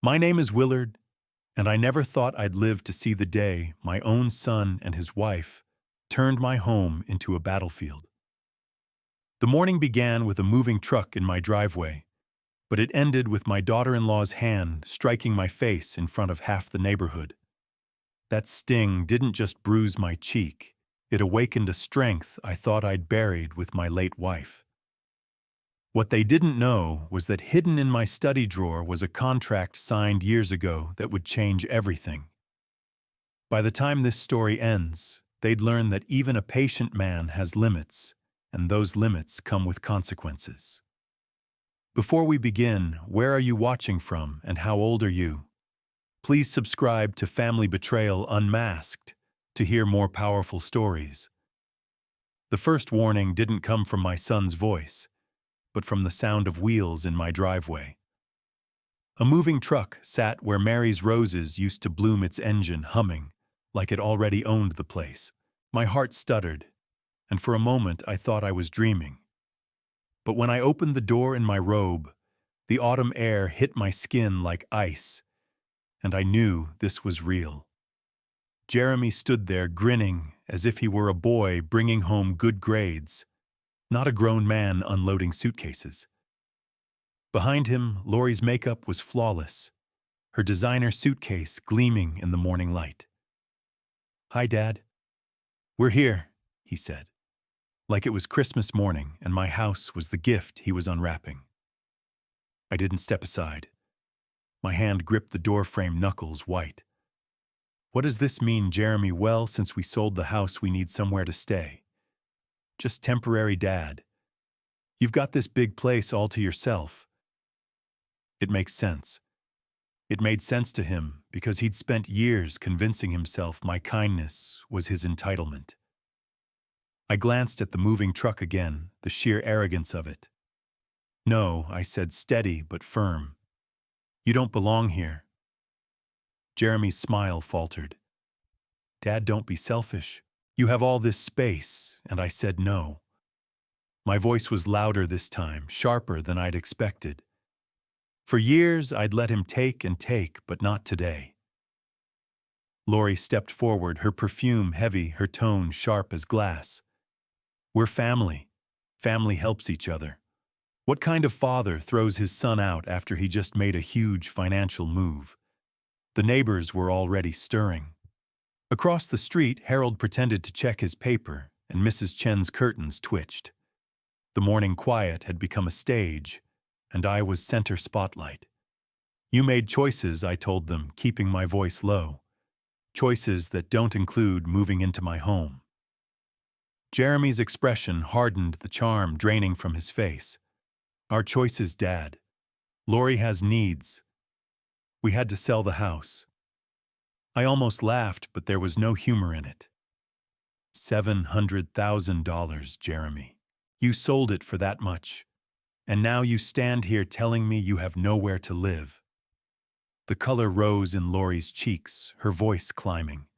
My name is Willard, and I never thought I'd live to see the day my own son and his wife turned my home into a battlefield. The morning began with a moving truck in my driveway, but it ended with my daughter-in-law's hand striking my face in front of half the neighborhood. That sting didn't just bruise my cheek, it awakened a strength I thought I'd buried with my late wife. What they didn't know was that hidden in my study drawer was a contract signed years ago that would change everything. By the time this story ends, they'd learn that even a patient man has limits, and those limits come with consequences. Before we begin, where are you watching from and how old are you? Please subscribe to Family Betrayal Unmasked to hear more powerful stories. The first warning didn't come from my son's voice, but from the sound of wheels in my driveway. A moving truck sat where Mary's roses used to bloom, its engine humming, like it already owned the place. My heart stuttered, and for a moment I thought I was dreaming. But when I opened the door in my robe, the autumn air hit my skin like ice, and I knew this was real. Jeremy stood there grinning as if he were a boy bringing home good grades, not a grown man unloading suitcases. Behind him, Lori's makeup was flawless, her designer suitcase gleaming in the morning light. "Hi, Dad." "We're here," he said, like it was Christmas morning and my house was the gift he was unwrapping. I didn't step aside. My hand gripped the doorframe, knuckles white. "What does this mean, Jeremy?" "Well, since we sold the house, we need somewhere to stay. Just temporary, Dad. You've got this big place all to yourself." It makes sense. It made sense to him because he'd spent years convincing himself my kindness was his entitlement. I glanced at the moving truck again, the sheer arrogance of it. "No," I said, steady but firm. "You don't belong here." Jeremy's smile faltered. "Dad, don't be selfish. You have all this space," and I said no. My voice was louder this time, sharper than I'd expected. For years, I'd let him take and take, but not today. Lori stepped forward, her perfume heavy, her tone sharp as glass. "We're family. Family helps each other. What kind of father throws his son out after he just made a huge financial move?" The neighbors were already stirring. Across the street, Harold pretended to check his paper, and Mrs. Chen's curtains twitched. The morning quiet had become a stage, and I was center spotlight. "You made choices," I told them, keeping my voice low. "Choices that don't include moving into my home." Jeremy's expression hardened, the charm draining from his face. "Our choices, Dad. Lori has needs. We had to sell the house." I almost laughed, but there was no humor in it. $700,000, Jeremy. You sold it for that much, and now you stand here telling me you have nowhere to live. The color rose in Lori's cheeks, her voice climbing.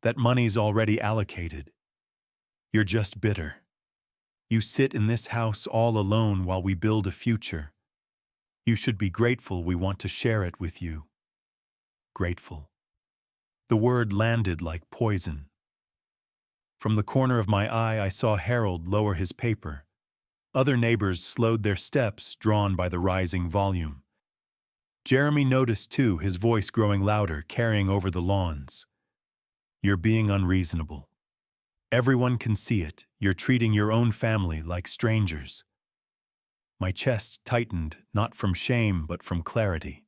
"That money's already allocated. You're just bitter. You sit in this house all alone while we build a future. You should be grateful we want to share it with you." Grateful. The word landed like poison. From the corner of my eye, I saw Harold lower his paper. Other neighbors slowed their steps, drawn by the rising volume. Jeremy noticed too, his voice growing louder, carrying over the lawns. "You're being unreasonable. Everyone can see it. You're treating your own family like strangers." My chest tightened, not from shame, but from clarity.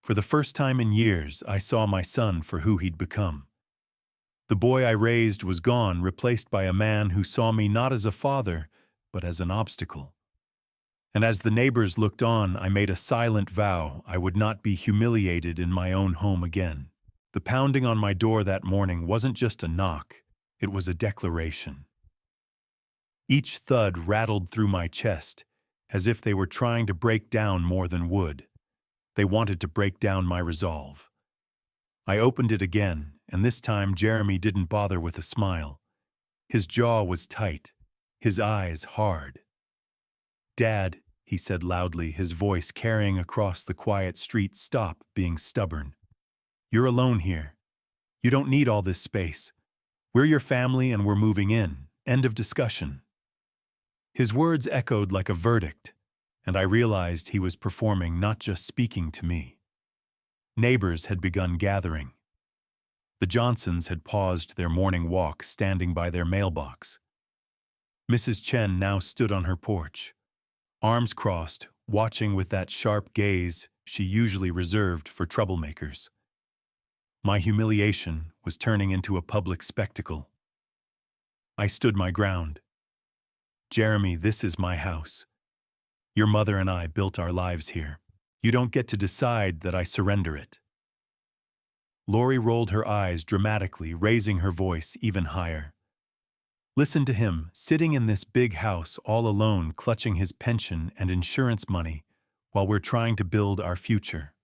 For the first time in years, I saw my son for who he'd become. The boy I raised was gone, replaced by a man who saw me not as a father, but as an obstacle. And as the neighbors looked on, I made a silent vow I would not be humiliated in my own home again. The pounding on my door that morning wasn't just a knock, it was a declaration. Each thud rattled through my chest, as if they were trying to break down more than wood. They wanted to break down my resolve. I opened it again, and this time Jeremy didn't bother with a smile. His jaw was tight, his eyes hard. "Dad, he said loudly, his voice carrying across the quiet street. Stop being stubborn. You're alone here. You don't need all this space. We're your family and we're moving in. End of discussion. His words echoed like a verdict, and I realized he was performing, not just speaking to me. Neighbors had begun gathering. The Johnsons had paused their morning walk, standing by their mailbox. Mrs. Chen now stood on her porch, arms crossed, watching with that sharp gaze she usually reserved for troublemakers. My humiliation was turning into a public spectacle. I stood my ground. Jeremy, this is my house. Your mother and I built our lives here. You don't get to decide that I surrender it. Lori rolled her eyes dramatically, raising her voice even higher. Listen to him, sitting in this big house all alone, clutching his pension and insurance money while we're trying to build our future.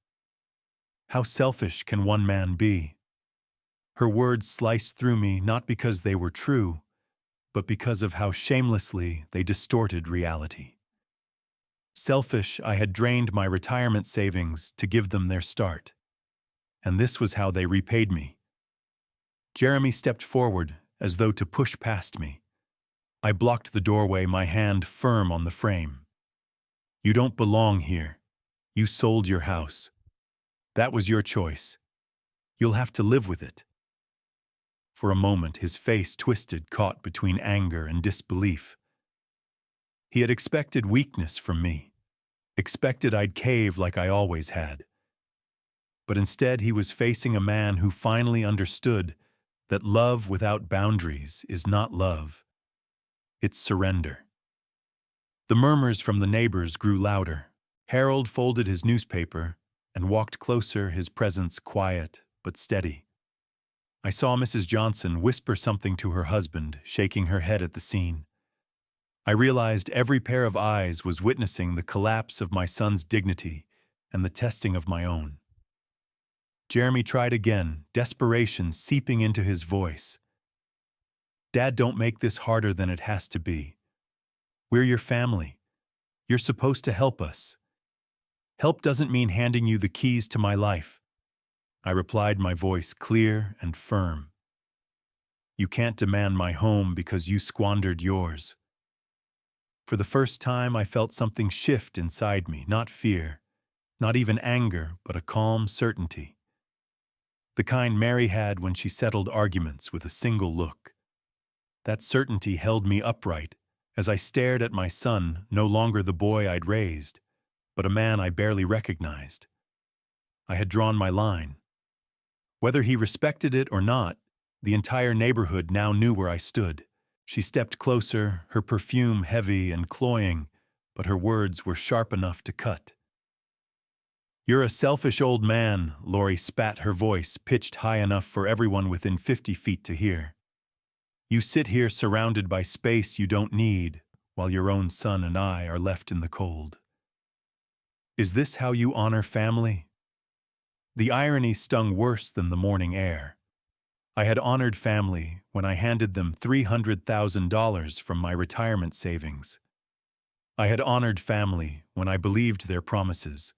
How selfish can one man be? Her words sliced through me, not because they were true, but because of how shamelessly they distorted reality. Selfish, I had drained my retirement savings to give them their start. And this was how they repaid me. Jeremy stepped forward, as though to push past me. I blocked the doorway, my hand firm on the frame. You don't belong here. You sold your house. That was your choice. You'll have to live with it. For a moment, his face twisted, caught between anger and disbelief. He had expected weakness from me, expected I'd cave like I always had. But instead, he was facing a man who finally understood that love without boundaries is not love. It's surrender. The murmurs from the neighbors grew louder. Harold folded his newspaper and walked closer, his presence quiet but steady. I saw Mrs. Johnson whisper something to her husband, shaking her head at the scene. I realized every pair of eyes was witnessing the collapse of my son's dignity and the testing of my own. Jeremy tried again, desperation seeping into his voice. Dad, don't make this harder than it has to be. We're your family. You're supposed to help us. Help doesn't mean handing you the keys to my life. I replied, my voice clear and firm. You can't demand my home because you squandered yours. For the first time, I felt something shift inside me, not fear, not even anger, but a calm certainty. The kind Mary had when she settled arguments with a single look. That certainty held me upright as I stared at my son, no longer the boy I'd raised, but a man I barely recognized. I had drawn my line. Whether he respected it or not, the entire neighborhood now knew where I stood. She stepped closer, her perfume heavy and cloying, but her words were sharp enough to cut. You're a selfish old man, Lori spat, her voice pitched high enough for everyone within 50 feet to hear. You sit here surrounded by space you don't need, while your own son and I are left in the cold. Is this how you honor family? The irony stung worse than the morning air. I had honored family when I handed them $300,000 from my retirement savings. I had honored family when I believed their promises.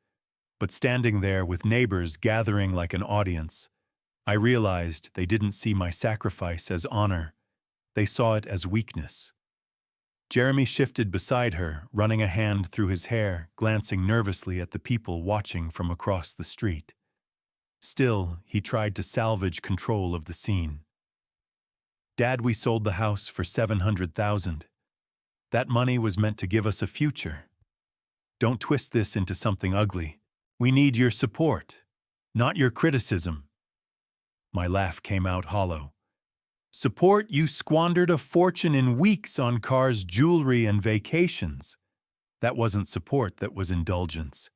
But standing there with neighbors gathering like an audience, I realized they didn't see my sacrifice as honor. They saw it as weakness. Jeremy shifted beside her, running a hand through his hair, glancing nervously at the people watching from across the street. Still, he tried to salvage control of the scene. Dad, we sold the house for $700,000. That money was meant to give us a future. Don't twist this into something ugly. We need your support, not your criticism. My laugh came out hollow. Support? You squandered a fortune in weeks on cars, jewelry, and vacations. That wasn't support, that was indulgence.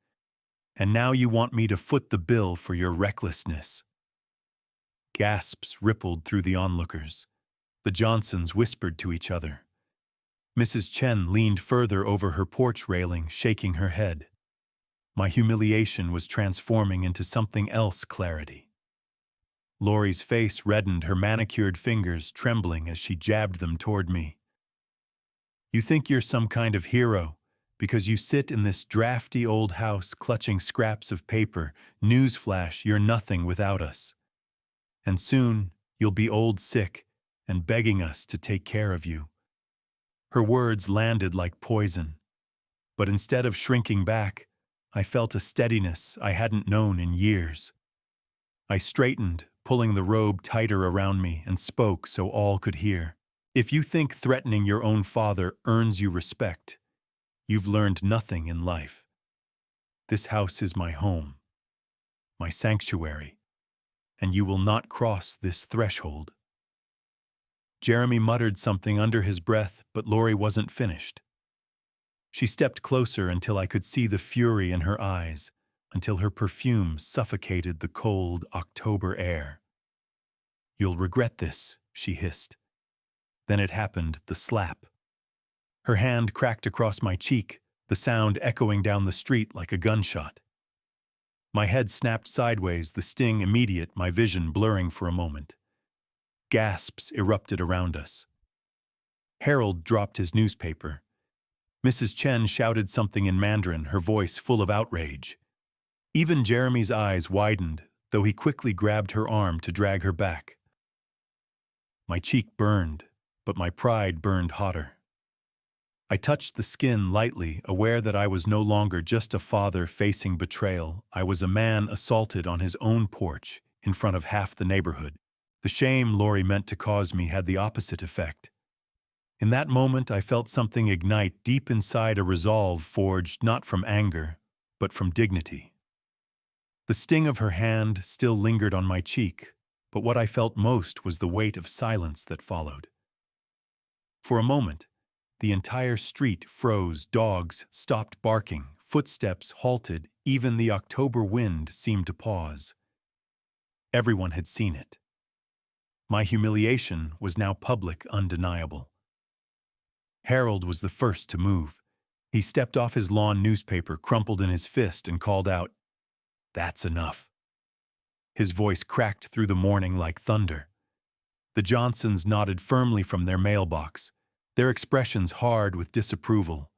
And now you want me to foot the bill for your recklessness. Gasps rippled through the onlookers. The Johnsons whispered to each other. Mrs. Chen leaned further over her porch railing, shaking her head. My humiliation was transforming into something else, clarity. Lori's face reddened, her manicured fingers trembling as she jabbed them toward me. You think you're some kind of hero, because you sit in this drafty old house clutching scraps of paper. Newsflash, you're nothing without us. And soon, you'll be old sick and begging us to take care of you." Her words landed like poison, but instead of shrinking back, I felt a steadiness I hadn't known in years. I straightened, pulling the robe tighter around me, and spoke so all could hear. "If you think threatening your own father earns you respect, you've learned nothing in life. This house is my home, my sanctuary, and you will not cross this threshold." Jeremy muttered something under his breath, but Lori wasn't finished. She stepped closer until I could see the fury in her eyes, until her perfume suffocated the cold October air. "You'll regret this," she hissed. Then it happened, the slap. Her hand cracked across my cheek, the sound echoing down the street like a gunshot. My head snapped sideways, the sting immediate, my vision blurring for a moment. Gasps erupted around us. Harold dropped his newspaper. Mrs. Chen shouted something in Mandarin, her voice full of outrage. Even Jeremy's eyes widened, though he quickly grabbed her arm to drag her back. My cheek burned, but my pride burned hotter. I touched the skin lightly, aware that I was no longer just a father facing betrayal. I was a man assaulted on his own porch, in front of half the neighborhood. The shame Lori meant to cause me had the opposite effect. In that moment, I felt something ignite deep inside, a resolve forged not from anger, but from dignity. The sting of her hand still lingered on my cheek, but what I felt most was the weight of silence that followed. For a moment, the entire street froze, dogs stopped barking, footsteps halted, even the October wind seemed to pause. Everyone had seen it. My humiliation was now public, undeniable. Harold was the first to move. He stepped off his lawn newspaper, crumpled in his fist, and called out, "That's enough." His voice cracked through the morning like thunder. The Johnsons nodded firmly from their mailbox, their expressions hard with disapproval.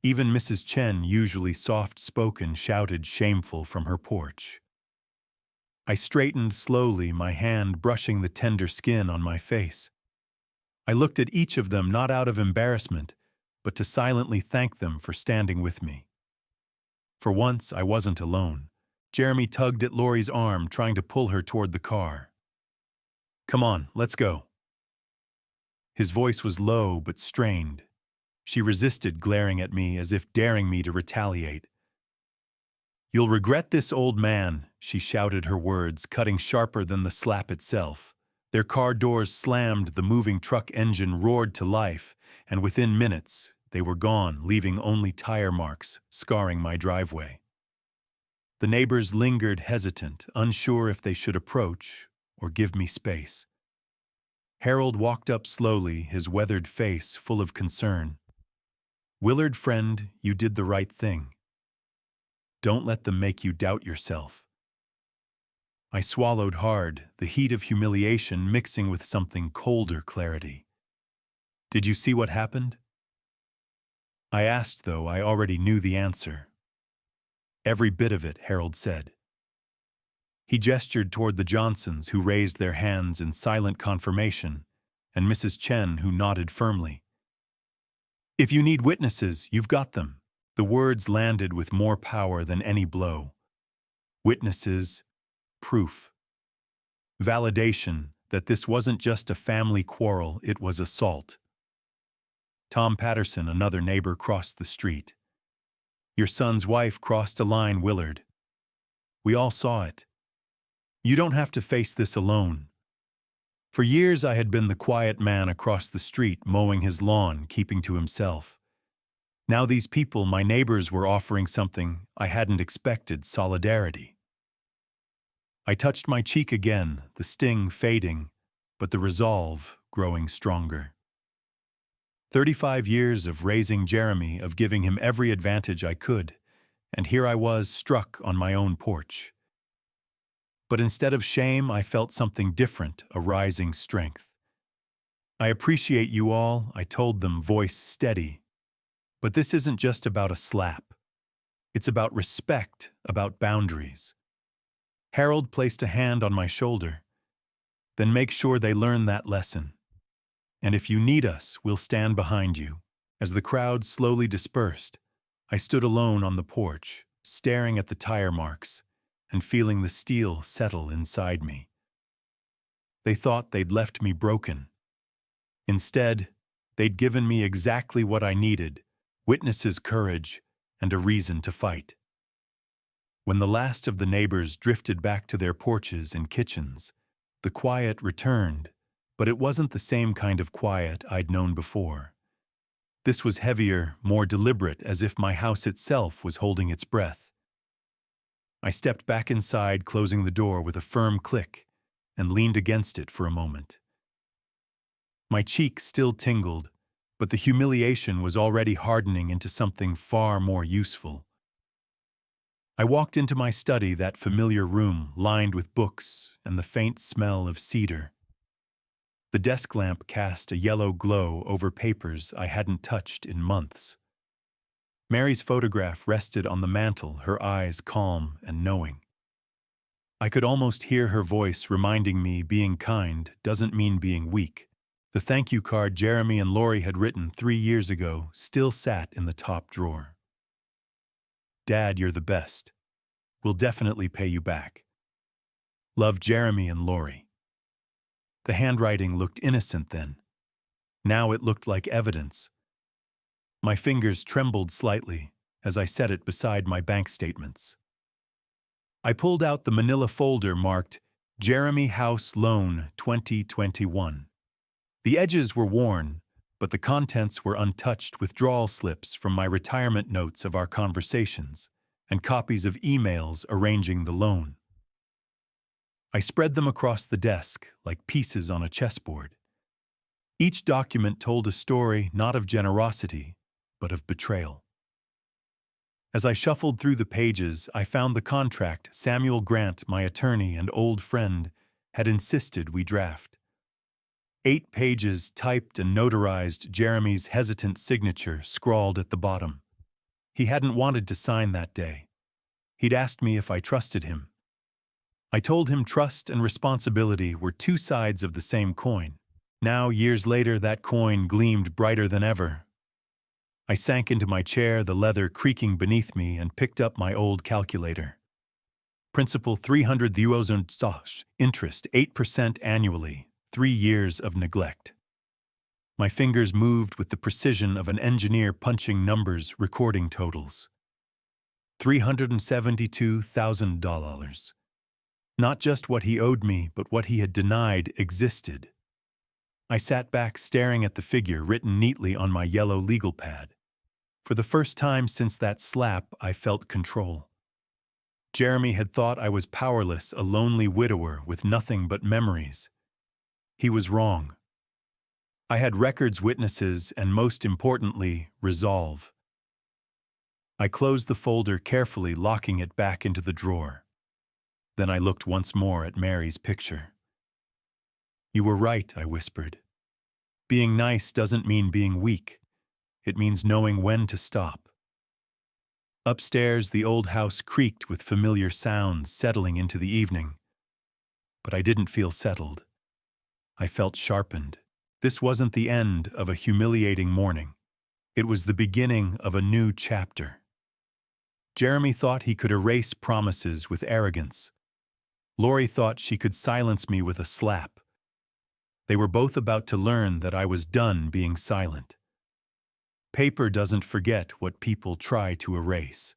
Even Mrs. Chen, usually soft-spoken, shouted shameful from her porch. I straightened slowly, my hand brushing the tender skin on my face. I looked at each of them not out of embarrassment, but to silently thank them for standing with me. For once, I wasn't alone. Jeremy tugged at Lori's arm, trying to pull her toward the car. "Come on, let's go." His voice was low but strained. She resisted, glaring at me as if daring me to retaliate. "You'll regret this, old man," she shouted, her words cutting sharper than the slap itself. Their car doors slammed, the moving truck engine roared to life, and within minutes, they were gone, leaving only tire marks scarring my driveway. The neighbors lingered, hesitant, unsure if they should approach or give me space. Harold walked up slowly, his weathered face full of concern. "Willard, friend, you did the right thing. Don't let them make you doubt yourself." I swallowed hard, the heat of humiliation mixing with something colder clarity. "Did you see what happened?" I asked, though I already knew the answer. "Every bit of it," Harold said. He gestured toward the Johnsons, who raised their hands in silent confirmation, and Mrs. Chen, who nodded firmly. "If you need witnesses, you've got them." The words landed with more power than any blow. Witnesses, proof. Validation that this wasn't just a family quarrel, it was assault. Tom Patterson, another neighbor, crossed the street. "Your son's wife crossed a line, Willard. We all saw it. You don't have to face this alone." For years I had been the quiet man across the street, mowing his lawn, keeping to himself. Now these people, my neighbors, were offering something I hadn't expected: solidarity. I touched my cheek again, the sting fading, but the resolve growing stronger. 35 years of raising Jeremy, of giving him every advantage I could, and here I was, struck on my own porch. But instead of shame, I felt something different, a rising strength. "I appreciate you all," I told them, voice steady. But this isn't just about a slap. It's about respect, about boundaries. Harold placed a hand on my shoulder. Then make sure they learn that lesson. And if you need us, we'll stand behind you. As the crowd slowly dispersed, I stood alone on the porch, staring at the tire marks and feeling the steel settle inside me. They thought they'd left me broken. Instead, they'd given me exactly what I needed: witnesses' courage and a reason to fight. When the last of the neighbors drifted back to their porches and kitchens, the quiet returned, but it wasn't the same kind of quiet I'd known before. This was heavier, more deliberate, as if my house itself was holding its breath. I stepped back inside, closing the door with a firm click, and leaned against it for a moment. My cheek still tingled, but the humiliation was already hardening into something far more useful. I walked into my study, that familiar room lined with books and the faint smell of cedar. The desk lamp cast a yellow glow over papers I hadn't touched in months. Mary's photograph rested on the mantel, her eyes calm and knowing. I could almost hear her voice reminding me being kind doesn't mean being weak. The thank you card Jeremy and Lori had written 3 years ago still sat in the top drawer. Dad, you're the best. We'll definitely pay you back. Love, Jeremy and Lori. The handwriting looked innocent then. Now it looked like evidence. My fingers trembled slightly as I set it beside my bank statements. I pulled out the manila folder marked Jeremy House Loan 2021. The edges were worn, but the contents were untouched: withdrawal slips from my retirement notes of our conversations and copies of emails arranging the loan. I spread them across the desk like pieces on a chessboard. Each document told a story not of generosity, but of betrayal. As I shuffled through the pages, I found the contract Samuel Grant, my attorney and old friend, had insisted we draft. 8 pages typed and notarized, Jeremy's hesitant signature scrawled at the bottom. He hadn't wanted to sign that day. He'd asked me if I trusted him. I told him trust and responsibility were 2 sides of the same coin. Now, years later, that coin gleamed brighter than ever. I sank into my chair, the leather creaking beneath me, and picked up my old calculator. Principal $300,000, interest 8% annually, 3 years of neglect. My fingers moved with the precision of an engineer punching numbers, recording totals. $372,000. Not just what he owed me, but what he had denied existed. I sat back, staring at the figure written neatly on my yellow legal pad. For the first time since that slap, I felt control. Jeremy had thought I was powerless, a lonely widower with nothing but memories. He was wrong. I had records, witnesses, and most importantly, resolve. I closed the folder carefully, locking it back into the drawer. Then I looked once more at Mary's picture. You were right, I whispered. Being nice doesn't mean being weak. It means knowing when to stop. Upstairs, the old house creaked with familiar sounds settling into the evening. But I didn't feel settled. I felt sharpened. This wasn't the end of a humiliating morning. It was the beginning of a new chapter. Jeremy thought he could erase promises with arrogance. Lori thought she could silence me with a slap. They were both about to learn that I was done being silent. Paper doesn't forget what people try to erase.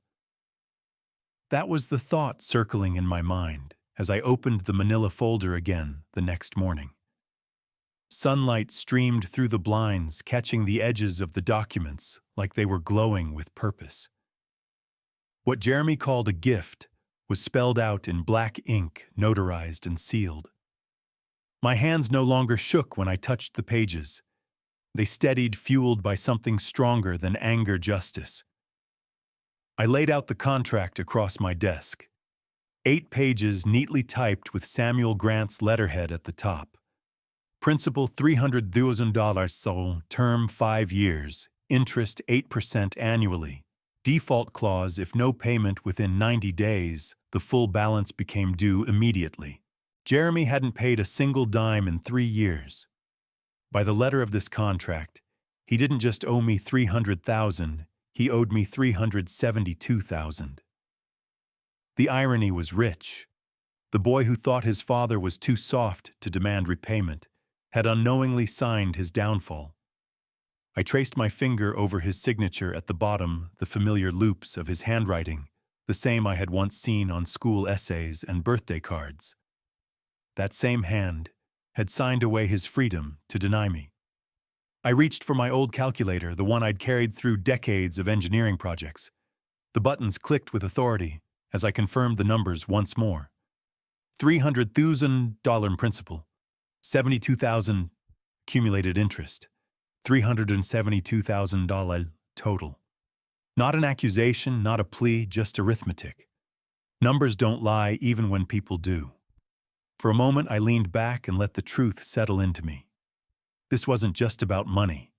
That was the thought circling in my mind as I opened the manila folder again the next morning. Sunlight streamed through the blinds, catching the edges of the documents like they were glowing with purpose. What Jeremy called a gift was spelled out in black ink, notarized and sealed. My hands no longer shook when I touched the pages. They steadied, fueled by something stronger than anger, justice. I laid out the contract across my desk. 8 pages neatly typed with Samuel Grant's letterhead at the top. Principal $300,000, so term 5 years, interest 8% annually. Default clause: if no payment within 90 days, the full balance became due immediately. Jeremy hadn't paid a single dime in 3 years. By the letter of this contract, he didn't just owe me $300,000, he owed me $372,000. The irony was rich. The boy who thought his father was too soft to demand repayment had unknowingly signed his downfall. I traced my finger over his signature at the bottom, the familiar loops of his handwriting, the same I had once seen on school essays and birthday cards. That same hand had signed away his freedom to deny me. I reached for my old calculator, the one I'd carried through decades of engineering projects. The buttons clicked with authority as I confirmed the numbers once more. $300,000 in principal, $72,000 accumulated interest, $372,000 total. Not an accusation, not a plea, just arithmetic. Numbers don't lie even when people do. For a moment, I leaned back and let the truth settle into me. This wasn't just about money.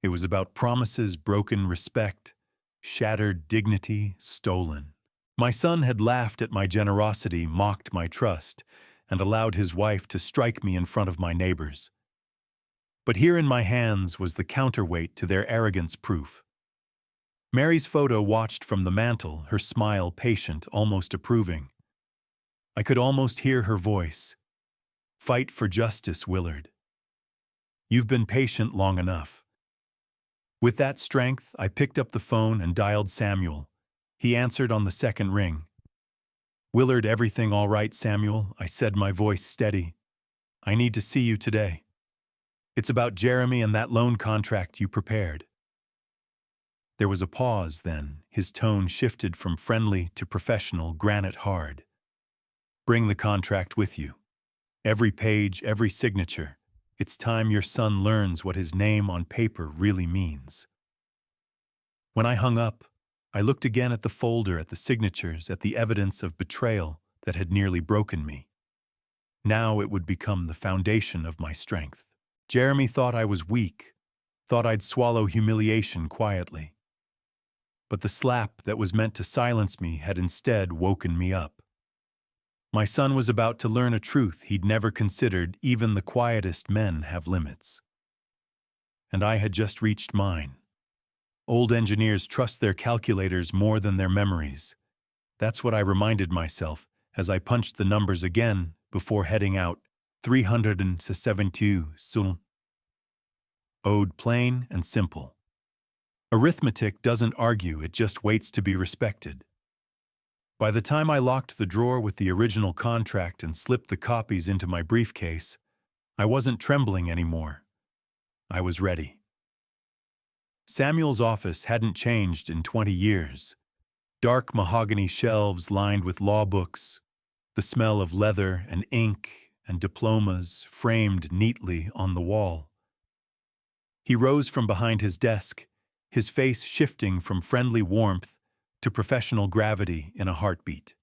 It was about promises, broken respect, shattered dignity, stolen. My son had laughed at my generosity, mocked my trust, and allowed his wife to strike me in front of my neighbors. But here in my hands was the counterweight to their arrogance proof. Mary's photo watched from the mantel, her smile patient, almost approving. I could almost hear her voice. "Fight for justice, Willard. You've been patient long enough." With that strength, I picked up the phone and dialed Samuel. He answered on the second ring. "Willard, everything all right, Samuel?" I said, my voice steady. "I need to see you today. It's about Jeremy and that loan contract you prepared." There was a pause, then his tone shifted from friendly to professional, granite hard. "Bring the contract with you. Every page, every signature. It's time your son learns what his name on paper really means." When I hung up, I looked again at the folder, at the signatures, at the evidence of betrayal that had nearly broken me. Now it would become the foundation of my strength. Jeremy thought I was weak, thought I'd swallow humiliation quietly. But the slap that was meant to silence me had instead woken me up. My son was about to learn a truth he'd never considered. Even the quietest men have limits. And I had just reached mine. Old engineers trust their calculators more than their memories. That's what I reminded myself as I punched the numbers again before heading out. 372 soon. Owed plain and simple. Arithmetic doesn't argue, it just waits to be respected. By the time I locked the drawer with the original contract and slipped the copies into my briefcase, I wasn't trembling anymore. I was ready. Samuel's office hadn't changed in 20 years. Dark mahogany shelves lined with law books, the smell of leather and ink and diplomas framed neatly on the wall. He rose from behind his desk, his face shifting from friendly warmth to professional gravity in a heartbeat.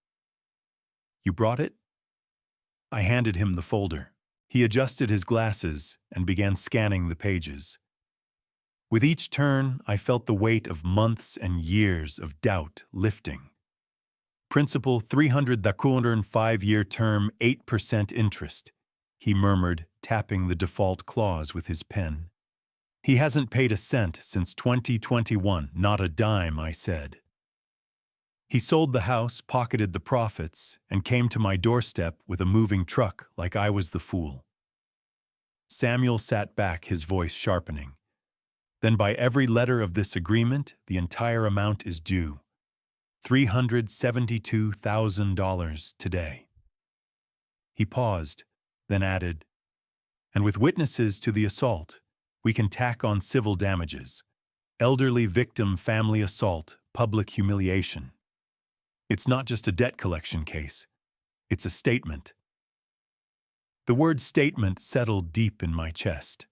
"You brought it?" I handed him the folder. He adjusted his glasses and began scanning the pages. With each turn, I felt the weight of months and years of doubt lifting. "Principal 305-year term, 8% interest," he murmured, tapping the default clause with his pen. "He hasn't paid a cent since 2021, not a dime," I said. He sold the house, pocketed the profits, and came to my doorstep with a moving truck like I was the fool. Samuel sat back, his voice sharpening. "Then by every letter of this agreement, the entire amount is due. $372,000 today." He paused, then added, "And with witnesses to the assault, we can tack on civil damages. Elderly victim, family assault, public humiliation. It's not just a debt collection case. It's a statement." The word statement settled deep in my chest.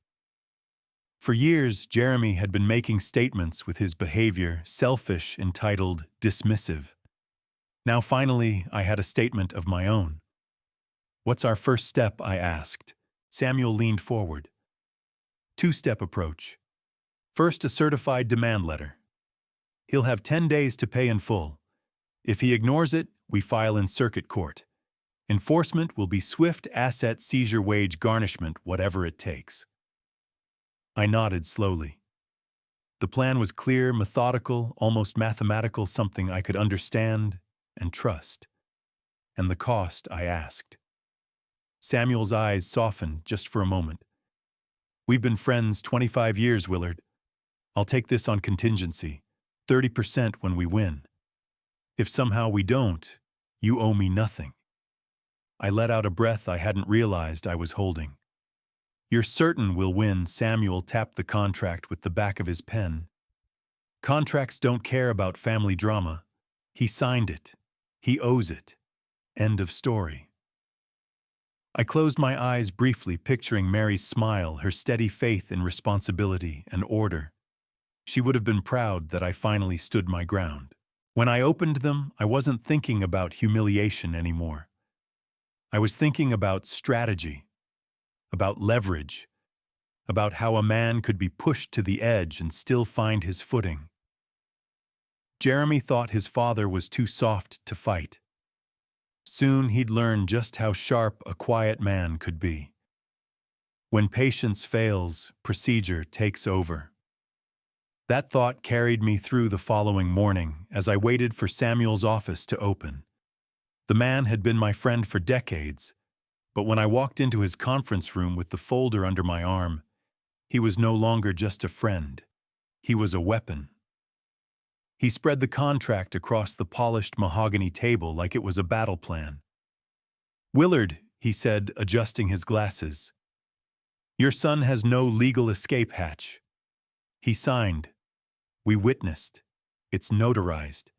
For years, Jeremy had been making statements with his behavior, selfish, entitled, dismissive. Now finally, I had a statement of my own. "What's our first step?" I asked. Samuel leaned forward. "Two-step approach. First, a certified demand letter. He'll have 10 days to pay in full. If he ignores it, we file in circuit court. Enforcement will be swift asset seizure, wage garnishment, whatever it takes. I nodded slowly. The plan was clear, methodical, almost mathematical, something I could understand and trust. And the cost, I asked. Samuel's eyes softened just for a moment. We've been friends 25 years, Willard. I'll take this on contingency, 30% when we win. If somehow we don't, you owe me nothing. I let out a breath I hadn't realized I was holding. You're certain we'll win? Samuel tapped the contract with the back of his pen. Contracts don't care about family drama. He signed it. He owes it. End of story. I closed my eyes briefly, picturing Mary's smile, her steady faith in responsibility and order. She would have been proud that I finally stood my ground. When I opened them, I wasn't thinking about humiliation anymore. I was thinking about strategy, about leverage, about how a man could be pushed to the edge and still find his footing. Jeremy thought his father was too soft to fight. Soon he'd learn just how sharp a quiet man could be. When patience fails, procedure takes over. That thought carried me through the following morning as I waited for Samuel's office to open. The man had been my friend for decades, but when I walked into his conference room with the folder under my arm, he was no longer just a friend. He was a weapon. He spread the contract across the polished mahogany table like it was a battle plan. Willard, he said, adjusting his glasses, your son has no legal escape hatch. He signed. We witnessed. It's notarized.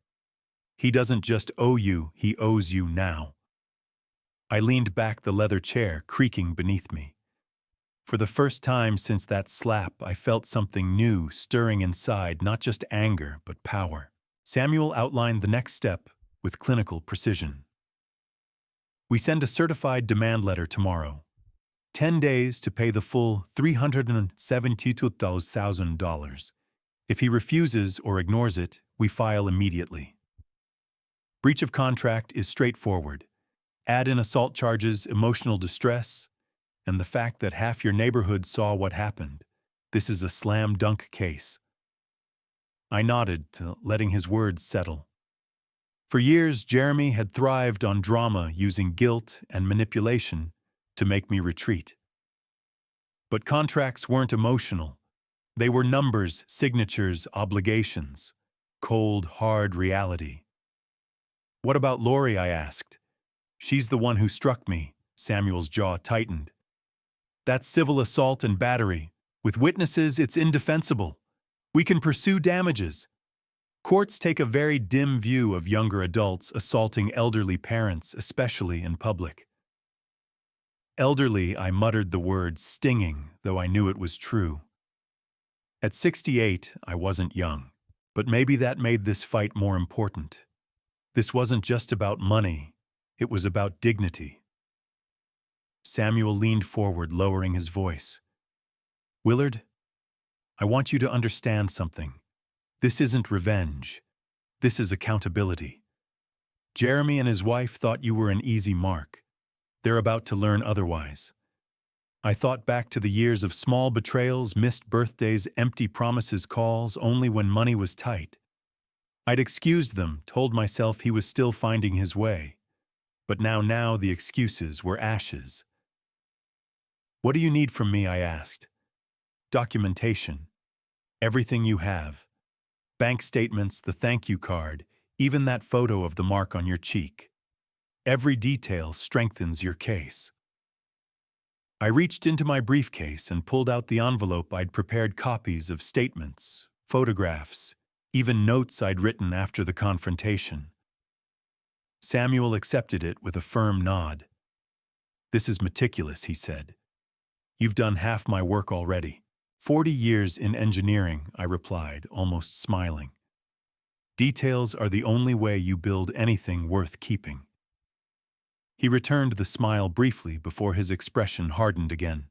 He doesn't just owe you, he owes you now. I leaned back, the leather chair creaking beneath me. For the first time since that slap, I felt something new stirring inside, not just anger, but power. Samuel outlined the next step with clinical precision. We send a certified demand letter tomorrow. 10 days to pay the full $372,000. If he refuses or ignores it, we file immediately. Breach of contract is straightforward. Add in assault charges, emotional distress, and the fact that half your neighborhood saw what happened. This is a slam dunk case. I nodded, letting his words settle. For years, Jeremy had thrived on drama, using guilt and manipulation to make me retreat. But contracts weren't emotional. They were numbers, signatures, obligations. Cold, hard reality. What about Lori? I asked. She's the one who struck me. Samuel's jaw tightened. That's civil assault and battery. With witnesses, it's indefensible. We can pursue damages. Courts take a very dim view of younger adults assaulting elderly parents, especially in public. Elderly, I muttered the word, stinging, though I knew it was true. At 68, I wasn't young, but maybe that made this fight more important. This wasn't just about money, it was about dignity. Samuel leaned forward, lowering his voice. Willard, I want you to understand something. This isn't revenge. This is accountability. Jeremy and his wife thought you were an easy mark. They're about to learn otherwise. I thought back to the years of small betrayals, missed birthdays, empty promises, calls only when money was tight. I'd excused them, told myself he was still finding his way. But now the excuses were ashes. What do you need from me? I asked. Documentation. Everything you have. Bank statements, the thank you card, even that photo of the mark on your cheek. Every detail strengthens your case. I reached into my briefcase and pulled out the envelope. I'd prepared copies of statements, photographs, even notes I'd written after the confrontation. Samuel accepted it with a firm nod. This is meticulous, he said. You've done half my work already. 40 years in engineering, I replied, almost smiling. Details are the only way you build anything worth keeping. He returned the smile briefly before his expression hardened again.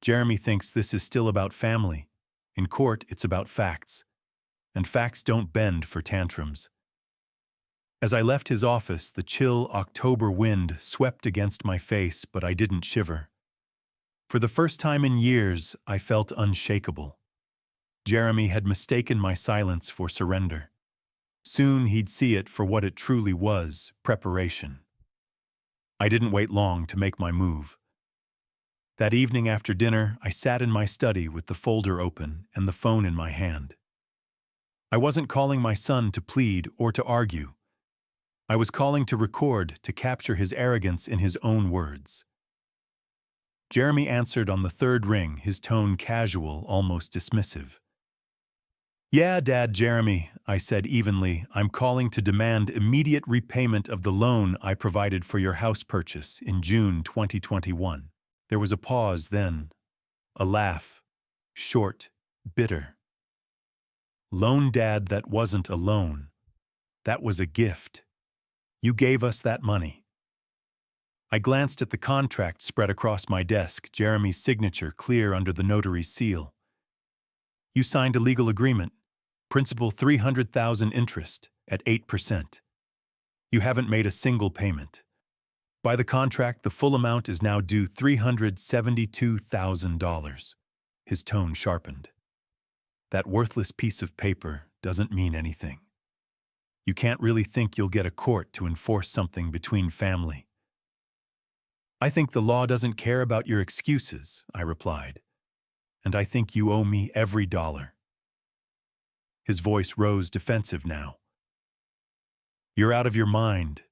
Jeremy thinks this is still about family. In court, it's about facts, and facts don't bend for tantrums. As I left his office, the chill October wind swept against my face, but I didn't shiver. For the first time in years, I felt unshakable. Jeremy had mistaken my silence for surrender. Soon he'd see it for what it truly was, preparation. I didn't wait long to make my move. That evening after dinner, I sat in my study with the folder open and the phone in my hand. I wasn't calling my son to plead or to argue. I was calling to record, to capture his arrogance in his own words. Jeremy answered on the third ring, his tone casual, almost dismissive. "Yeah, Dad, Jeremy," I said evenly. "I'm calling to demand immediate repayment of the loan I provided for your house purchase in June 2021. There was a pause then, a laugh, short, bitter. "Loan, Dad, that wasn't a loan. That was a gift. You gave us that money." I glanced at the contract spread across my desk, Jeremy's signature clear under the notary's seal. "You signed a legal agreement. Principal $300,000 interest at 8%. You haven't made a single payment. By the contract, the full amount is now due $372,000. His tone sharpened. "That worthless piece of paper doesn't mean anything. You can't really think you'll get a court to enforce something between family." "I think the law doesn't care about your excuses," I replied. "And I think you owe me every dollar." His voice rose defensive now. "You're out of your mind.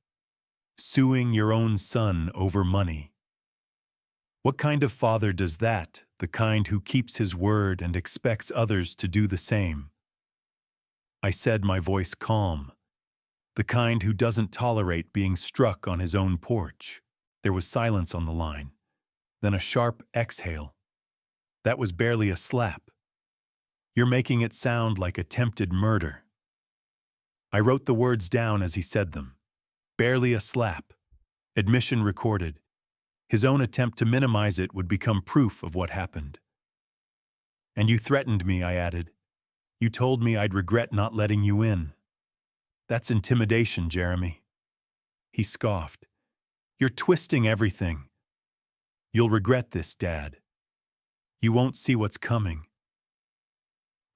Suing your own son over money. What kind of father does that, the kind who keeps his word and expects others to do the same?" I said, my voice calm. "The kind who doesn't tolerate being struck on his own porch." There was silence on the line, then a sharp exhale. "That was barely a slap. You're making it sound like attempted murder." I wrote the words down as he said them. Barely a slap. Admission recorded. His own attempt to minimize it would become proof of what happened. "And you threatened me," I added. "You told me I'd regret not letting you in." "That's intimidation, Jeremy." He scoffed. "You're twisting everything. You'll regret this, Dad. You won't see what's coming."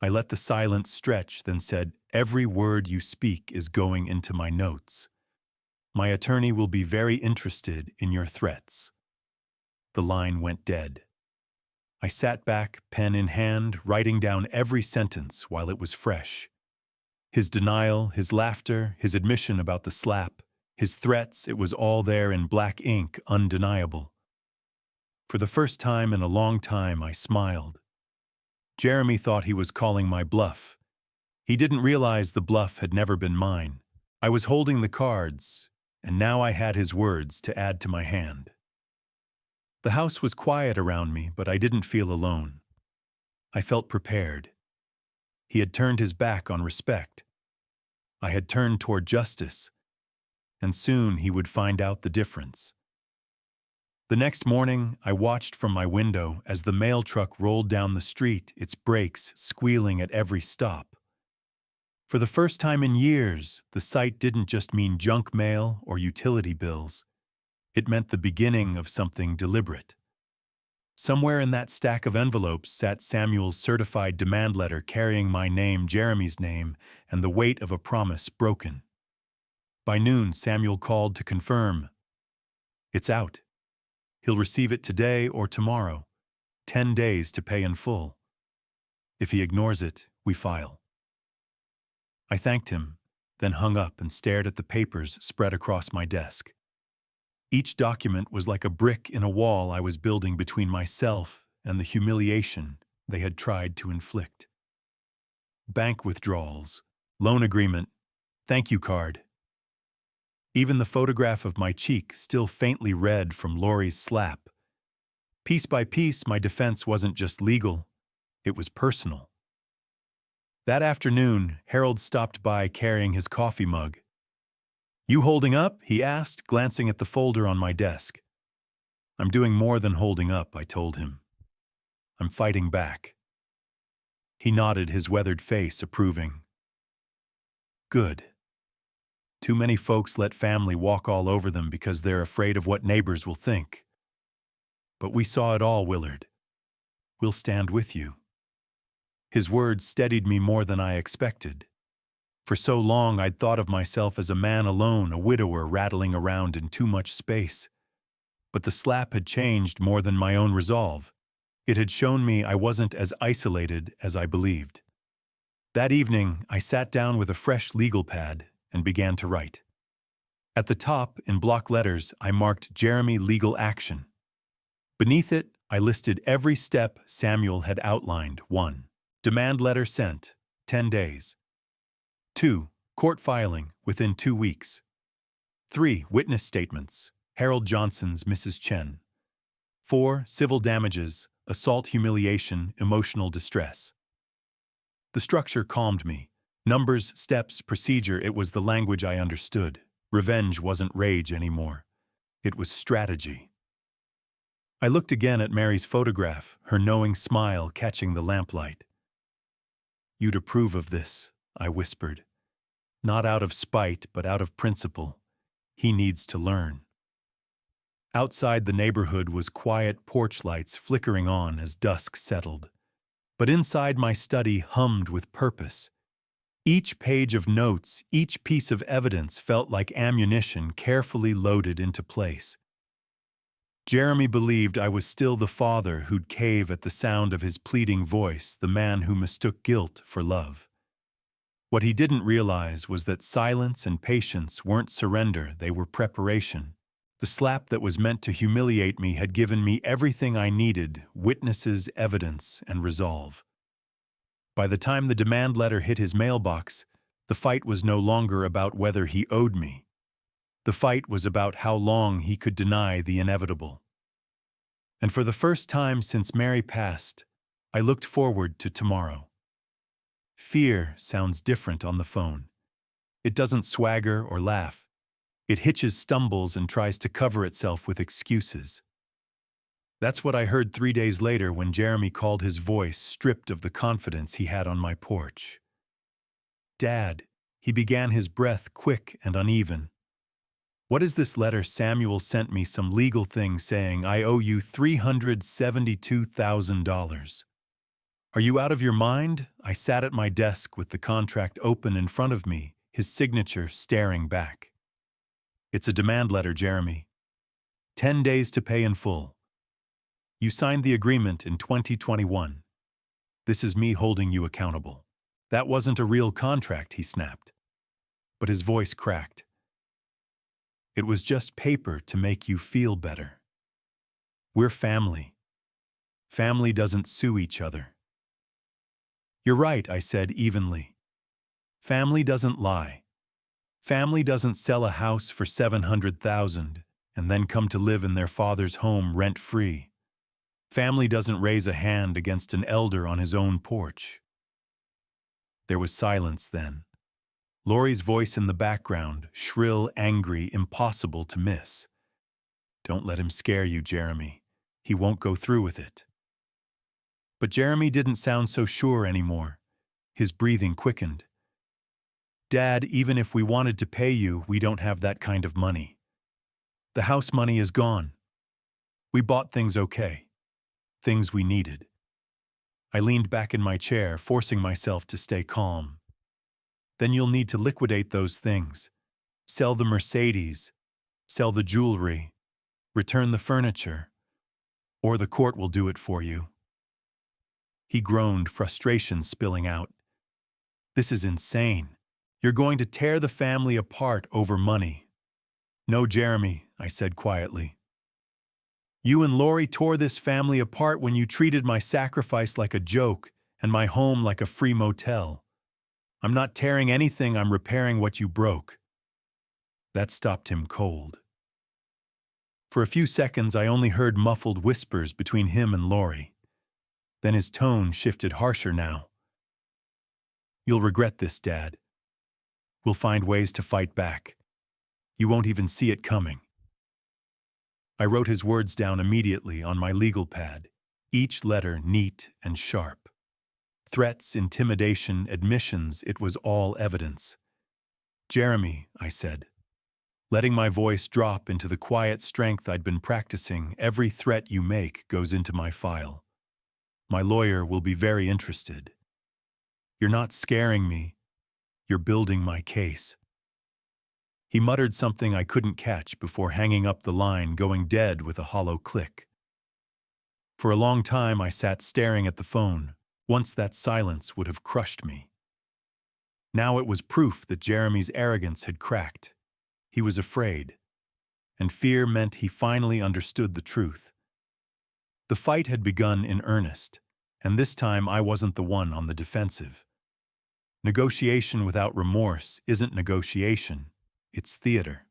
I let the silence stretch, then said, "Every word you speak is going into my notes. My attorney will be very interested in your threats." The line went dead. I sat back, pen in hand, writing down every sentence while it was fresh. His denial, his laughter, his admission about the slap, his threats, it was all there in black ink, undeniable. For the first time in a long time, I smiled. Jeremy thought he was calling my bluff. He didn't realize the bluff had never been mine. I was holding the cards, and now I had his words to add to my hand. The house was quiet around me, but I didn't feel alone. I felt prepared. He had turned his back on respect. I had turned toward justice, and soon he would find out the difference. The next morning, I watched from my window as the mail truck rolled down the street, its brakes squealing at every stop. For the first time in years, the sight didn't just mean junk mail or utility bills. It meant the beginning of something deliberate. Somewhere in that stack of envelopes sat Samuel's certified demand letter carrying my name, Jeremy's name, and the weight of a promise broken. By noon, Samuel called to confirm. "It's out. He'll receive it today or tomorrow. 10 days to pay in full. If he ignores it, we file." I thanked him, then hung up and stared at the papers spread across my desk. Each document was like a brick in a wall I was building between myself and the humiliation they had tried to inflict. Bank withdrawals, loan agreement, thank you card. Even the photograph of my cheek still faintly red from Laurie's slap. Piece by piece, my defense wasn't just legal, it was personal. That afternoon, Harold stopped by carrying his coffee mug. "You holding up?" he asked, glancing at the folder on my desk. "I'm doing more than holding up," I told him. "I'm fighting back." He nodded, his weathered face approving. Good. Too many folks let family walk all over them because they're afraid of what neighbors will think. But we saw it all, Willard. We'll stand with you. His words steadied me more than I expected. For so long I'd thought of myself as a man alone, a widower rattling around in too much space. But the slap had changed more than my own resolve. It had shown me I wasn't as isolated as I believed. That evening, I sat down with a fresh legal pad and began to write. At the top, in block letters, I marked Jeremy Legal Action. Beneath it, I listed every step Samuel had outlined. 1. Demand letter sent, 10 days. 2. Court filing, within 2 weeks. 3. Witness statements, Harold Johnson's Mrs. Chen. 4. Civil damages, assault, humiliation, emotional distress. The structure calmed me. Numbers, steps, procedure, it was the language I understood. Revenge wasn't rage anymore. It was strategy. I looked again at Mary's photograph, her knowing smile catching the lamplight. You'd approve of this, I whispered. Not out of spite, but out of principle. He needs to learn. Outside the neighborhood was quiet porch lights flickering on as dusk settled. But inside my study hummed with purpose. Each page of notes, each piece of evidence felt like ammunition carefully loaded into place. Jeremy believed I was still the father who'd cave at the sound of his pleading voice, the man who mistook guilt for love. What he didn't realize was that silence and patience weren't surrender, they were preparation. The slap that was meant to humiliate me had given me everything I needed: witnesses, evidence, and resolve. By the time the demand letter hit his mailbox, the fight was no longer about whether he owed me. The fight was about how long he could deny the inevitable. And for the first time since Mary passed, I looked forward to tomorrow. Fear sounds different on the phone. It doesn't swagger or laugh. It hitches, stumbles, and tries to cover itself with excuses. That's what I heard 3 days later when Jeremy called, his voice stripped of the confidence he had on my porch. Dad, he began, his breath quick and uneven. What is this letter? Samuel sent me some legal thing saying I owe you $372,000. Are you out of your mind? I sat at my desk with the contract open in front of me, his signature staring back. It's a demand letter, Jeremy. 10 days to pay in full. You signed the agreement in 2021. This is me holding you accountable. That wasn't a real contract, he snapped. But his voice cracked. It was just paper to make you feel better. We're family. Family doesn't sue each other. You're right, I said evenly. Family doesn't lie. Family doesn't sell a house for $700,000 and then come to live in their father's home rent-free. Family doesn't raise a hand against an elder on his own porch. There was silence then. Laurie's voice in the background, shrill, angry, impossible to miss. Don't let him scare you, Jeremy. He won't go through with it. But Jeremy didn't sound so sure anymore. His breathing quickened. Dad, even if we wanted to pay you, we don't have that kind of money. The house money is gone. We bought things okay. Things we needed. I leaned back in my chair, forcing myself to stay calm. Then you'll need to liquidate those things. Sell the Mercedes. Sell the jewelry. Return the furniture. Or the court will do it for you. He groaned, frustration spilling out. This is insane. You're going to tear the family apart over money. No, Jeremy, I said quietly. You and Laurie tore this family apart when you treated my sacrifice like a joke and my home like a free motel. I'm not tearing anything, I'm repairing what you broke. That stopped him cold. For a few seconds, I only heard muffled whispers between him and Laurie. Then his tone shifted, harsher now. You'll regret this, Dad. We'll find ways to fight back. You won't even see it coming. I wrote his words down immediately on my legal pad, each letter neat and sharp. Threats, intimidation, admissions, it was all evidence. "Jeremy," I said, letting my voice drop into the quiet strength I'd been practicing, "every threat you make goes into my file. My lawyer will be very interested. You're not scaring me, you're building my case." He muttered something I couldn't catch before hanging up the line, going dead with a hollow click. For a long time I sat staring at the phone. Once that silence would have crushed me. Now it was proof that Jeremy's arrogance had cracked. He was afraid, and fear meant he finally understood the truth. The fight had begun in earnest, and this time I wasn't the one on the defensive. Negotiation without remorse isn't negotiation, it's theater.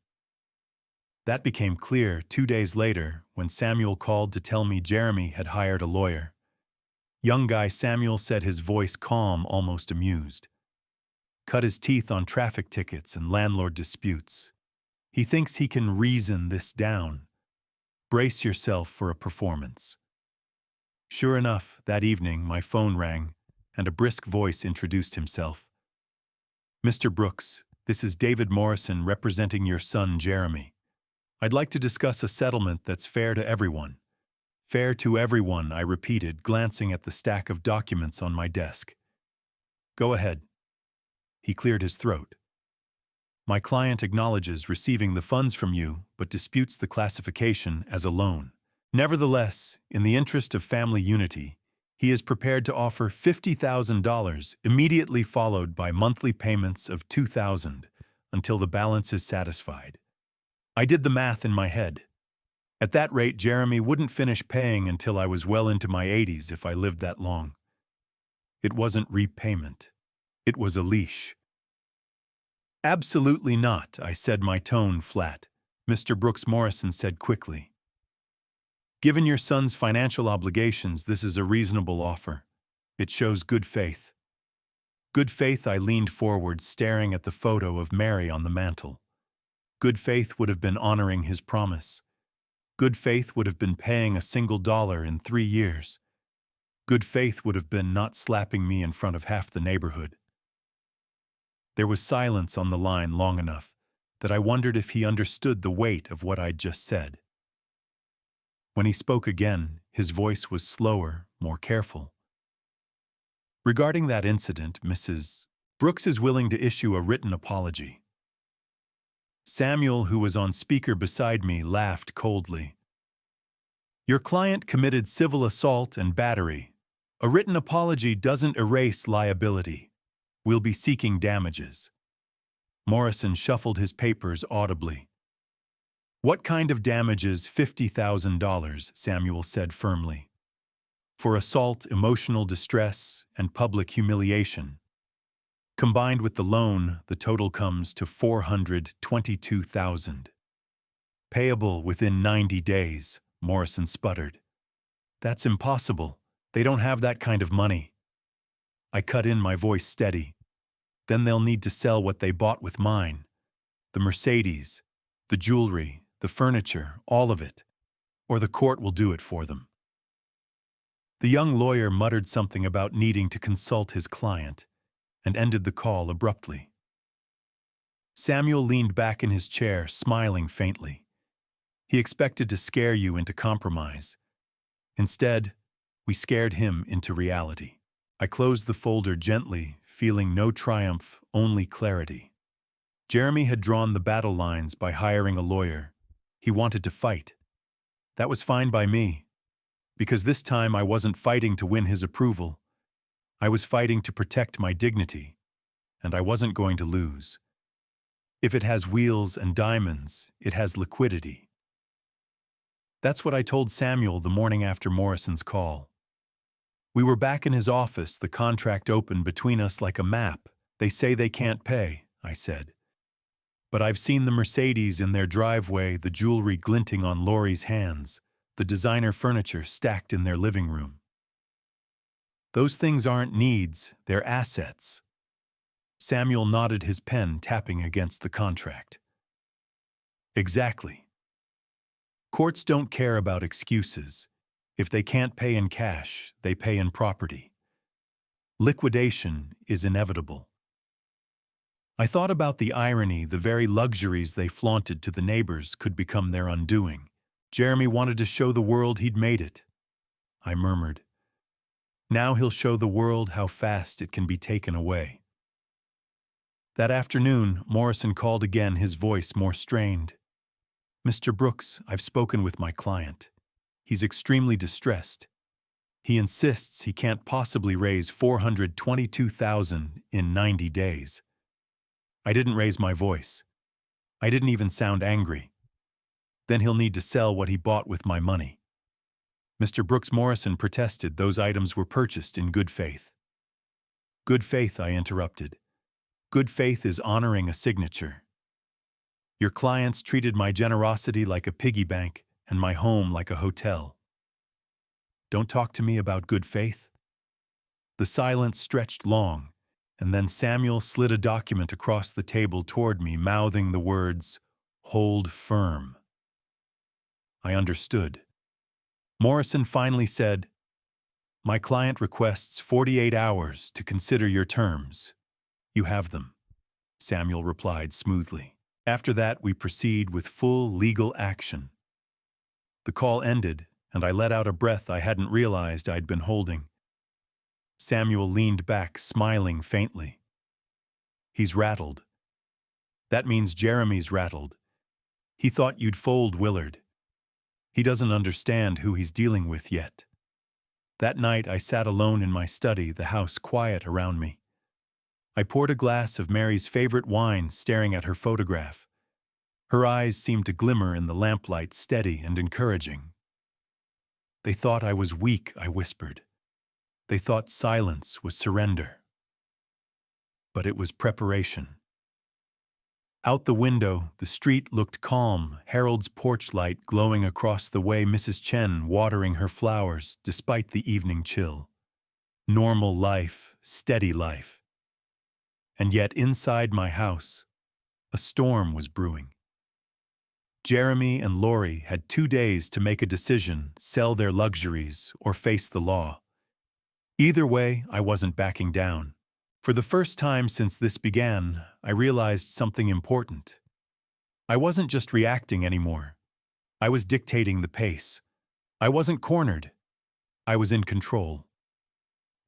That became clear 2 days later when Samuel called to tell me Jeremy had hired a lawyer. Young guy Samuel said, his voice calm, almost amused. Cut his teeth on traffic tickets and landlord disputes. He thinks he can reason this down. Brace yourself for a performance. Sure enough, that evening my phone rang, and a brisk voice introduced himself. "Mr. Brooks, this is David Morrison representing your son Jeremy. I'd like to discuss a settlement that's fair to everyone." "Fair to everyone," I repeated, glancing at the stack of documents on my desk. "Go ahead." He cleared his throat. "My client acknowledges receiving the funds from you, but disputes the classification as a loan. Nevertheless, in the interest of family unity, he is prepared to offer $50,000, immediately followed by monthly payments of $2,000 until the balance is satisfied." I did the math in my head. At that rate, Jeremy wouldn't finish paying until I was well into my 80s if I lived that long. It wasn't repayment. It was a leash. "Absolutely not," I said, my tone flat. Mr. Brooks Morrison said quickly, "Given your son's financial obligations, this is a reasonable offer. It shows good faith." Good faith? I leaned forward, staring at the photo of Mary on the mantel. Good faith would have been honoring his promise. Good faith would have been paying a single dollar in 3 years. Good faith would have been not slapping me in front of half the neighborhood. There was silence on the line long enough that I wondered if he understood the weight of what I'd just said. When he spoke again, his voice was slower, more careful. "Regarding that incident, Mrs. Brooks is willing to issue a written apology." Samuel, who was on speaker beside me, laughed coldly. "Your client committed civil assault and battery. A written apology doesn't erase liability. We'll be seeking damages." Morrison shuffled his papers audibly. "What kind of damages?" $50,000, Samuel said firmly. "For assault, emotional distress, and public humiliation. Combined with the loan, the total comes to $422,000. Payable within 90 days, Morrison sputtered. "That's impossible. They don't have that kind of money." I cut in, my voice steady. "Then they'll need to sell what they bought with mine. The Mercedes, the jewelry, the furniture, all of it. Or the court will do it for them." The young lawyer muttered something about needing to consult his client, and ended the call abruptly. Samuel leaned back in his chair, smiling faintly. He expected to scare you into compromise. Instead, we scared him into reality. I closed the folder gently, feeling no triumph, only clarity. Jeremy had drawn the battle lines by hiring a lawyer. He wanted to fight. That was fine by me, because this time I wasn't fighting to win his approval. I was fighting to protect my dignity, and I wasn't going to lose. If it has wheels and diamonds, it has liquidity. That's what I told Samuel the morning after Morrison's call. We were back in his office, the contract open between us like a map. "They say they can't pay," I said. "But I've seen the Mercedes in their driveway, the jewelry glinting on Laurie's hands, the designer furniture stacked in their living room. Those things aren't needs, they're assets." Samuel nodded, his pen tapping against the contract. "Exactly. Courts don't care about excuses. If they can't pay in cash, they pay in property. Liquidation is inevitable. I thought about the irony the very luxuries they flaunted to the neighbors could become their undoing. Jeremy wanted to show the world he'd made it. I murmured. Now he'll show the world how fast it can be taken away. That afternoon, Morrison called again, his voice more strained. "Mr. Brooks, I've spoken with my client. He's extremely distressed. He insists he can't possibly raise $422,000 in 90 days. I didn't raise my voice. I didn't even sound angry. Then he'll need to sell what he bought with my money." Mr. Brooks Morrison protested those items were purchased in good faith. "Good faith," I interrupted. "Good faith is honoring a signature. Your clients treated my generosity like a piggy bank and my home like a hotel. Don't talk to me about good faith." The silence stretched long, and then Samuel slid a document across the table toward me, mouthing the words, "Hold firm." I understood. Morrison finally said, "My client requests 48 hours to consider your terms. You have them," Samuel replied smoothly. After that, we proceed with full legal action. The call ended, and I let out a breath I hadn't realized I'd been holding. Samuel leaned back, smiling faintly. "He's rattled. That means Jeremy's rattled. He thought you'd fold Willard. He doesn't understand who he's dealing with yet." That night I sat alone in my study, the house quiet around me. I poured a glass of Mary's favorite wine, staring at her photograph. Her eyes seemed to glimmer in the lamplight, steady and encouraging. "They thought I was weak," I whispered. "They thought silence was surrender." But it was preparation. Out the window, the street looked calm, Harold's porch light glowing across the way, Mrs. Chen watering her flowers despite the evening chill. Normal life, steady life. And yet inside my house, a storm was brewing. Jeremy and Lori had 2 days to make a decision, sell their luxuries or face the law. Either way, I wasn't backing down. For the first time since this began, I realized something important. I wasn't just reacting anymore. I was dictating the pace. I wasn't cornered. I was in control.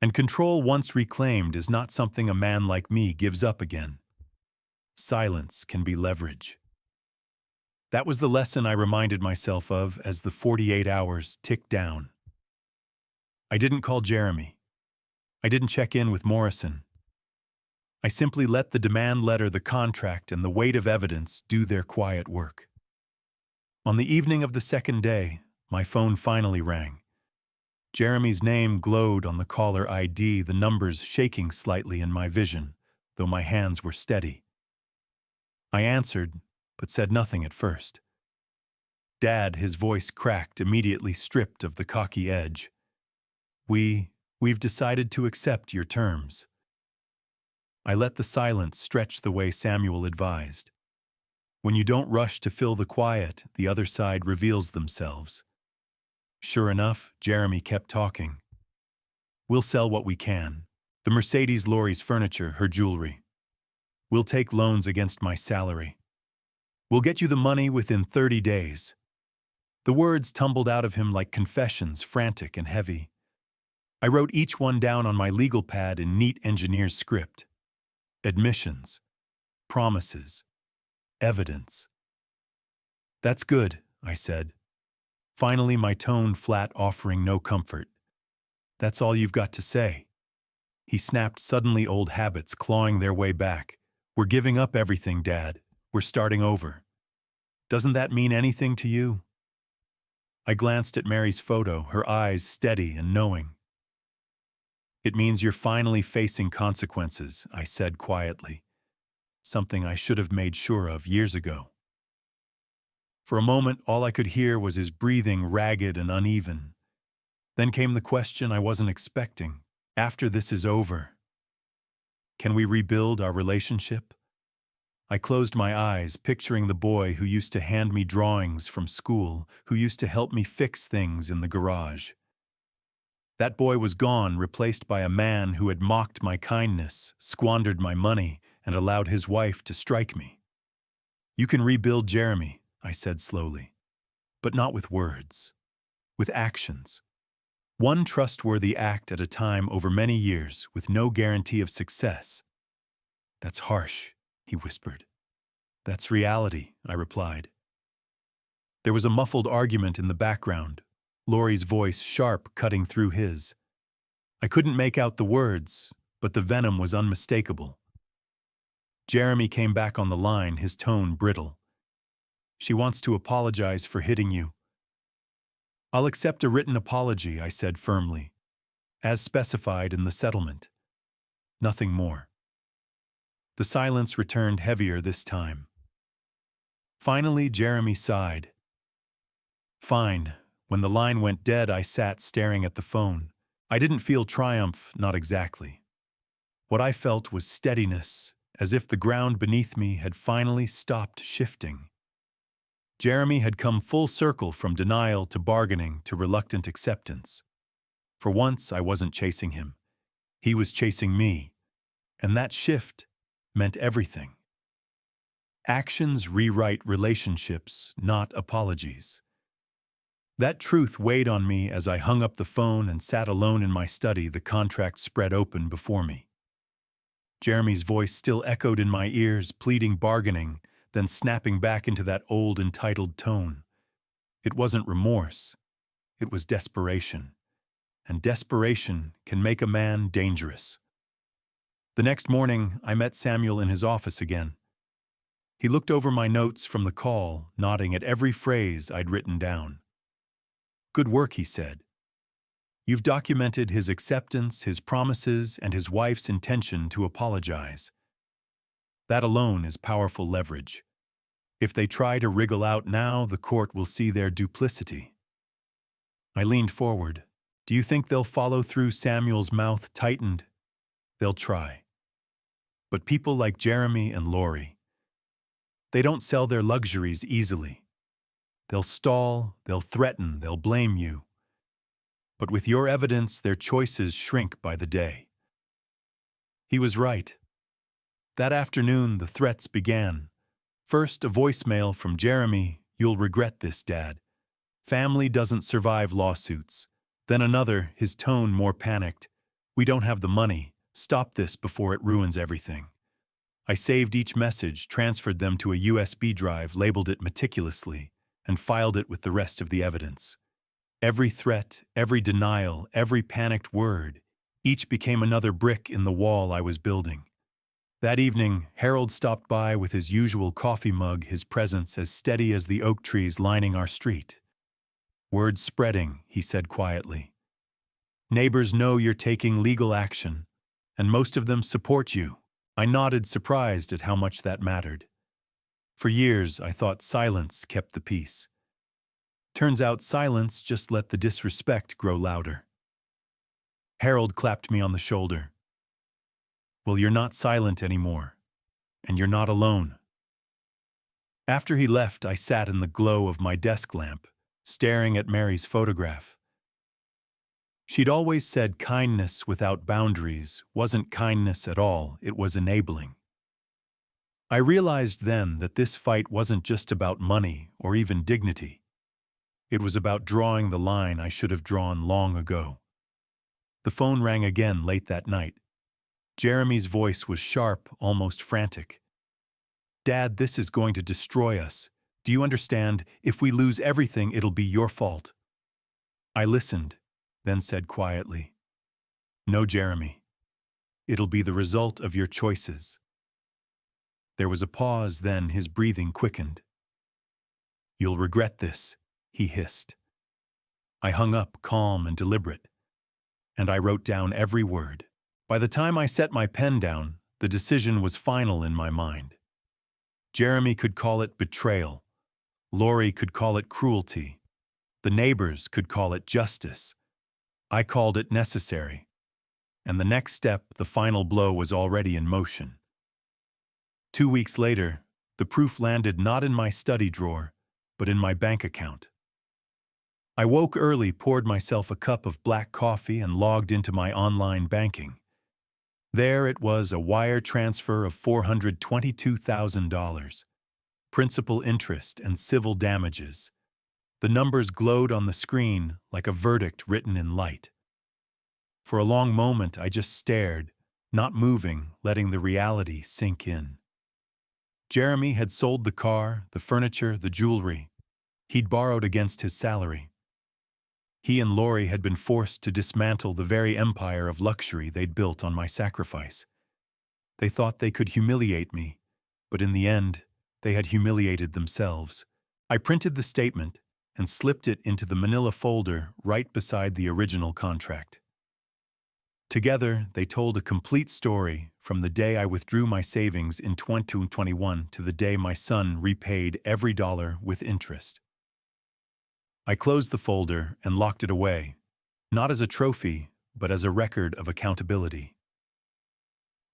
And control once reclaimed is not something a man like me gives up again. Silence can be leverage. That was the lesson I reminded myself of as the 48 hours ticked down. I didn't call Jeremy. I didn't check in with Morrison. I simply let the demand letter, the contract, and the weight of evidence do their quiet work. On the evening of the second day, my phone finally rang. Jeremy's name glowed on the caller ID, the numbers shaking slightly in my vision, though my hands were steady. I answered, but said nothing at first. "Dad," his voice cracked, immediately stripped of the cocky edge. We've decided to accept your terms." I let the silence stretch the way Samuel advised. When you don't rush to fill the quiet, the other side reveals themselves. Sure enough, Jeremy kept talking. "We'll sell what we can. The Mercedes, Lori's furniture, her jewelry. We'll take loans against my salary. We'll get you the money within 30 days. The words tumbled out of him like confessions, frantic and heavy. I wrote each one down on my legal pad in neat engineer's script. Admissions, promises, evidence. "That's good," I said. Finally, my tone flat, offering no comfort. "That's all you've got to say?" He snapped, suddenly old habits clawing their way back. "We're giving up everything, Dad. We're starting over. Doesn't that mean anything to you?" I glanced at Mary's photo, her eyes steady and knowing. "It means you're finally facing consequences," I said quietly. Something I should have made sure of years ago. For a moment, all I could hear was his breathing, ragged and uneven. Then came the question I wasn't expecting. "After this is over, can we rebuild our relationship?" I closed my eyes, picturing the boy who used to hand me drawings from school, who used to help me fix things in the garage. That boy was gone, replaced by a man who had mocked my kindness, squandered my money, and allowed his wife to strike me. You can rebuild Jeremy, I said slowly, but not with words, with actions. One trustworthy act at a time over many years with no guarantee of success. That's harsh, he whispered. That's reality, I replied. There was a muffled argument in the background, Laurie's voice sharp cutting through his. I couldn't make out the words, but the venom was unmistakable. Jeremy came back on the line, his tone brittle. She wants to apologize for hitting you. I'll accept a written apology, I said firmly, as specified in the settlement. Nothing more. The silence returned heavier this time. Finally, Jeremy sighed. Fine. When the line went dead, I sat staring at the phone. I didn't feel triumph, not exactly. What I felt was steadiness, as if the ground beneath me had finally stopped shifting. Jeremy had come full circle from denial to bargaining to reluctant acceptance. For once, I wasn't chasing him. He was chasing me, and that shift meant everything. Actions rewrite relationships, not apologies. That truth weighed on me as I hung up the phone and sat alone in my study, the contract spread open before me. Jeremy's voice still echoed in my ears, pleading bargaining, then snapping back into that old entitled tone. It wasn't remorse. It was desperation. And desperation can make a man dangerous. The next morning, I met Samuel in his office again. He looked over my notes from the call, nodding at every phrase I'd written down. Good work, he said. You've documented his acceptance, his promises, and his wife's intention to apologize. That alone is powerful leverage. If they try to wriggle out now, the court will see their duplicity. I leaned forward. Do you think they'll follow through? Samuel's mouth tightened. They'll try. But people like Jeremy and Laurie, they don't sell their luxuries easily. They'll stall, they'll threaten, they'll blame you. But with your evidence, their choices shrink by the day. He was right. That afternoon, the threats began. First, a voicemail from Jeremy, "You'll regret this, Dad. Family doesn't survive lawsuits." Then another, his tone more panicked. "We don't have the money. Stop this before it ruins everything." I saved each message, transferred them to a USB drive, labeled it meticulously, and filed it with the rest of the evidence. Every threat, every denial, every panicked word, each became another brick in the wall I was building. That evening, Harold stopped by with his usual coffee mug, his presence as steady as the oak trees lining our street. "Word spreading," he said quietly. "Neighbors know you're taking legal action, and most of them support you." I nodded, surprised at how much that mattered. For years, I thought silence kept the peace. Turns out silence just let the disrespect grow louder. Harold clapped me on the shoulder. "Well, you're not silent anymore, and you're not alone." After he left, I sat in the glow of my desk lamp, staring at Mary's photograph. She'd always said kindness without boundaries wasn't kindness at all, it was enabling. I realized then that this fight wasn't just about money or even dignity. It was about drawing the line I should have drawn long ago. The phone rang again late that night. Jeremy's voice was sharp, almost frantic. "Dad, this is going to destroy us. Do you understand? If we lose everything, it'll be your fault." I listened, then said quietly, "No, Jeremy. It'll be the result of your choices." There was a pause, then his breathing quickened. "You'll regret this," he hissed. I hung up, calm and deliberate, and I wrote down every word. By the time I set my pen down, the decision was final in my mind. Jeremy could call it betrayal. Laurie could call it cruelty. The neighbors could call it justice. I called it necessary. And the next step, the final blow, was already in motion. 2 weeks later, the proof landed not in my study drawer, but in my bank account. I woke early, poured myself a cup of black coffee, and logged into my online banking. There it was, a wire transfer of $422,000. Principal, interest, and civil damages. The numbers glowed on the screen like a verdict written in light. For a long moment, I just stared, not moving, letting the reality sink in. Jeremy had sold the car, the furniture, the jewelry. He'd borrowed against his salary. He and Lori had been forced to dismantle the very empire of luxury they'd built on my sacrifice. They thought they could humiliate me, but in the end, they had humiliated themselves. I printed the statement and slipped it into the manila folder right beside the original contract. Together, they told a complete story from the day I withdrew my savings in 2021 to the day my son repaid every dollar with interest. I closed the folder and locked it away, not as a trophy, but as a record of accountability.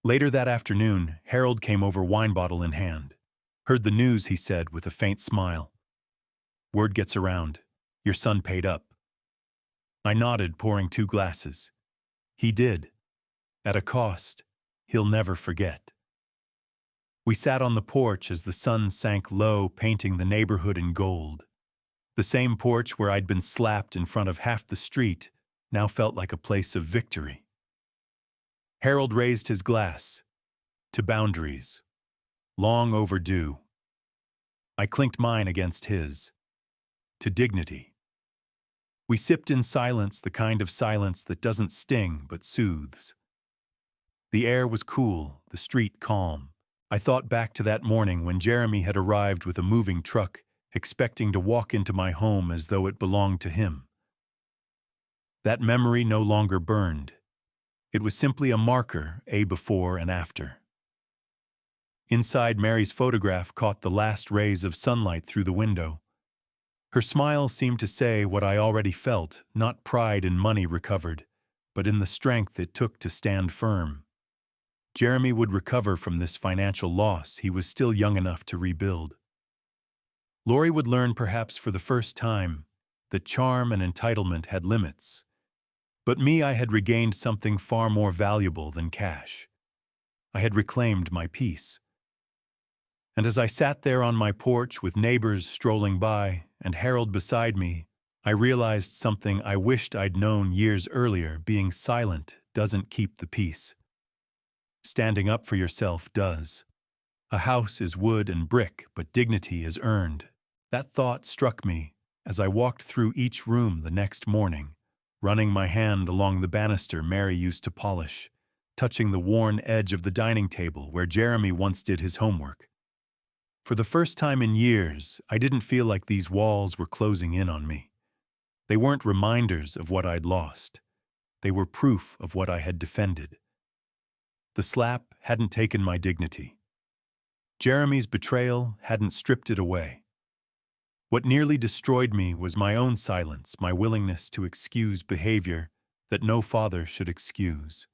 Later that afternoon, Harold came over, wine bottle in hand. "Heard the news," he said with a faint smile. "Word gets around. Your son paid up." I nodded, pouring 2 glasses. He did. At a cost he'll never forget. We sat on the porch as the sun sank low, painting the neighborhood in gold. The same porch where I'd been slapped in front of half the street now felt like a place of victory. Harold raised his glass. To boundaries. Long overdue. I clinked mine against his. To dignity. We sipped in silence, the kind of silence that doesn't sting but soothes. The air was cool, the street calm. I thought back to that morning when Jeremy had arrived with a moving truck, expecting to walk into my home as though it belonged to him. That memory no longer burned. It was simply a marker, a before and after. Inside, Mary's photograph caught the last rays of sunlight through the window. Her smile seemed to say what I already felt, not pride in money recovered, but in the strength it took to stand firm. Jeremy would recover from this financial loss. He was still young enough to rebuild. Lori would learn, perhaps for the first time, that charm and entitlement had limits. But me, I had regained something far more valuable than cash. I had reclaimed my peace. And as I sat there on my porch with neighbors strolling by and Harold beside me, I realized something I wished I'd known years earlier. Being silent doesn't keep the peace. Standing up for yourself does. A house is wood and brick, but dignity is earned. That thought struck me as I walked through each room the next morning, running my hand along the banister Mary used to polish, touching the worn edge of the dining table where Jeremy once did his homework. For the first time in years, I didn't feel like these walls were closing in on me. They weren't reminders of what I'd lost. They were proof of what I had defended. The slap hadn't taken my dignity. Jeremy's betrayal hadn't stripped it away. What nearly destroyed me was my own silence, my willingness to excuse behavior that no father should excuse.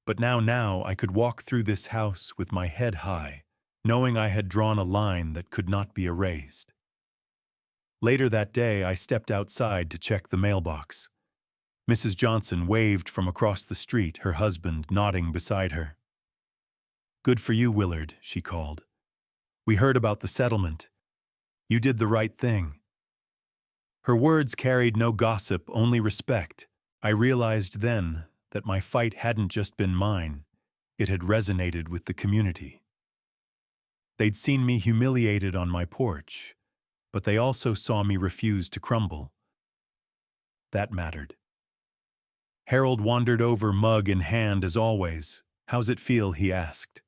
But now I could walk through this house with my head high, knowing I had drawn a line that could not be erased. Later that day, I stepped outside to check the mailbox. Mrs. Johnson waved from across the street, her husband nodding beside her. "Good for you, Willard," she called. "We heard about the settlement. You did the right thing." Her words carried no gossip, only respect. I realized then that my fight hadn't just been mine. It had resonated with the community. They'd seen me humiliated on my porch, but they also saw me refuse to crumble. That mattered. Harold wandered over, mug in hand as always. "How's it feel?" he asked.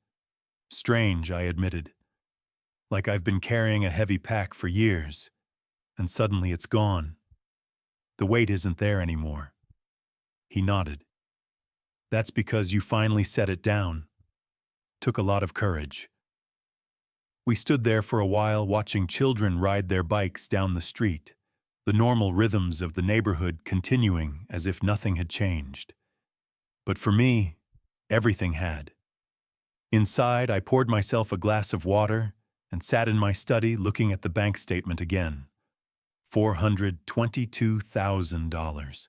"Strange," I admitted. "Like I've been carrying a heavy pack for years, and suddenly it's gone. The weight isn't there anymore." He nodded. "That's because you finally set it down. Took a lot of courage." We stood there for a while, watching children ride their bikes down the street, the normal rhythms of the neighborhood continuing as if nothing had changed. But for me, everything had. Inside, I poured myself a glass of water and sat in my study looking at the bank statement again. $422,000.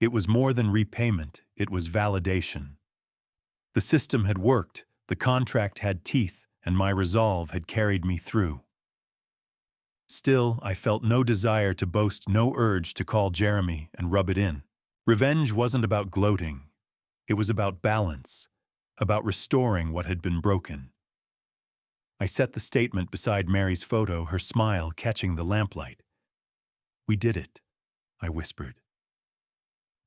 It was more than repayment, it was validation. The system had worked, the contract had teeth, and my resolve had carried me through. Still, I felt no desire to boast, no urge to call Jeremy and rub it in. Revenge wasn't about gloating. It was about balance, about restoring what had been broken. I set the statement beside Mary's photo, her smile catching the lamplight. "We did it," I whispered.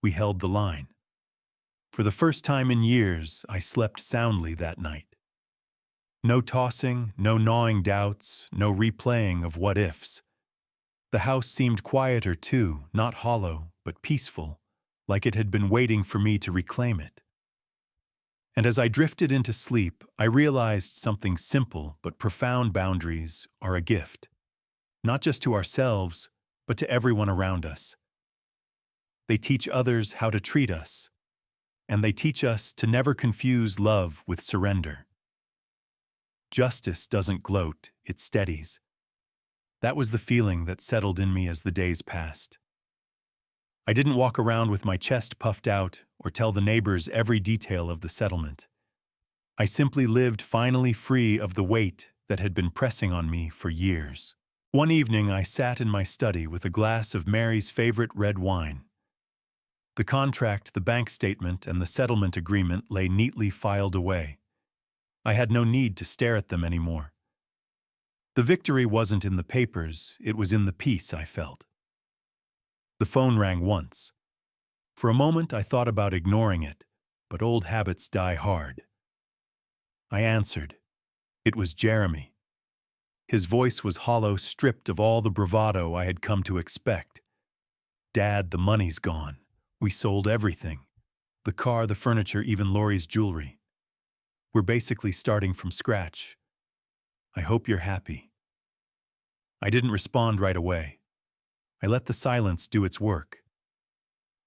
We held the line. For the first time in years, I slept soundly that night. No tossing, no gnawing doubts, no replaying of what-ifs. The house seemed quieter too, not hollow, but peaceful, like it had been waiting for me to reclaim it. And as I drifted into sleep, I realized something simple but profound: boundaries are a gift, not just to ourselves, but to everyone around us. They teach others how to treat us, and they teach us to never confuse love with surrender. Justice doesn't gloat, it steadies. That was the feeling that settled in me as the days passed. I didn't walk around with my chest puffed out or tell the neighbors every detail of the settlement. I simply lived finally free of the weight that had been pressing on me for years. One evening I sat in my study with a glass of Mary's favorite red wine. The contract, the bank statement, and the settlement agreement lay neatly filed away. I had no need to stare at them anymore. The victory wasn't in the papers, it was in the peace I felt. The phone rang once. For a moment I thought about ignoring it, but old habits die hard. I answered. It was Jeremy. His voice was hollow, stripped of all the bravado I had come to expect. "Dad, the money's gone. We sold everything. The car, the furniture, even Laurie's jewelry. We're basically starting from scratch. I hope you're happy." I didn't respond right away. I let the silence do its work.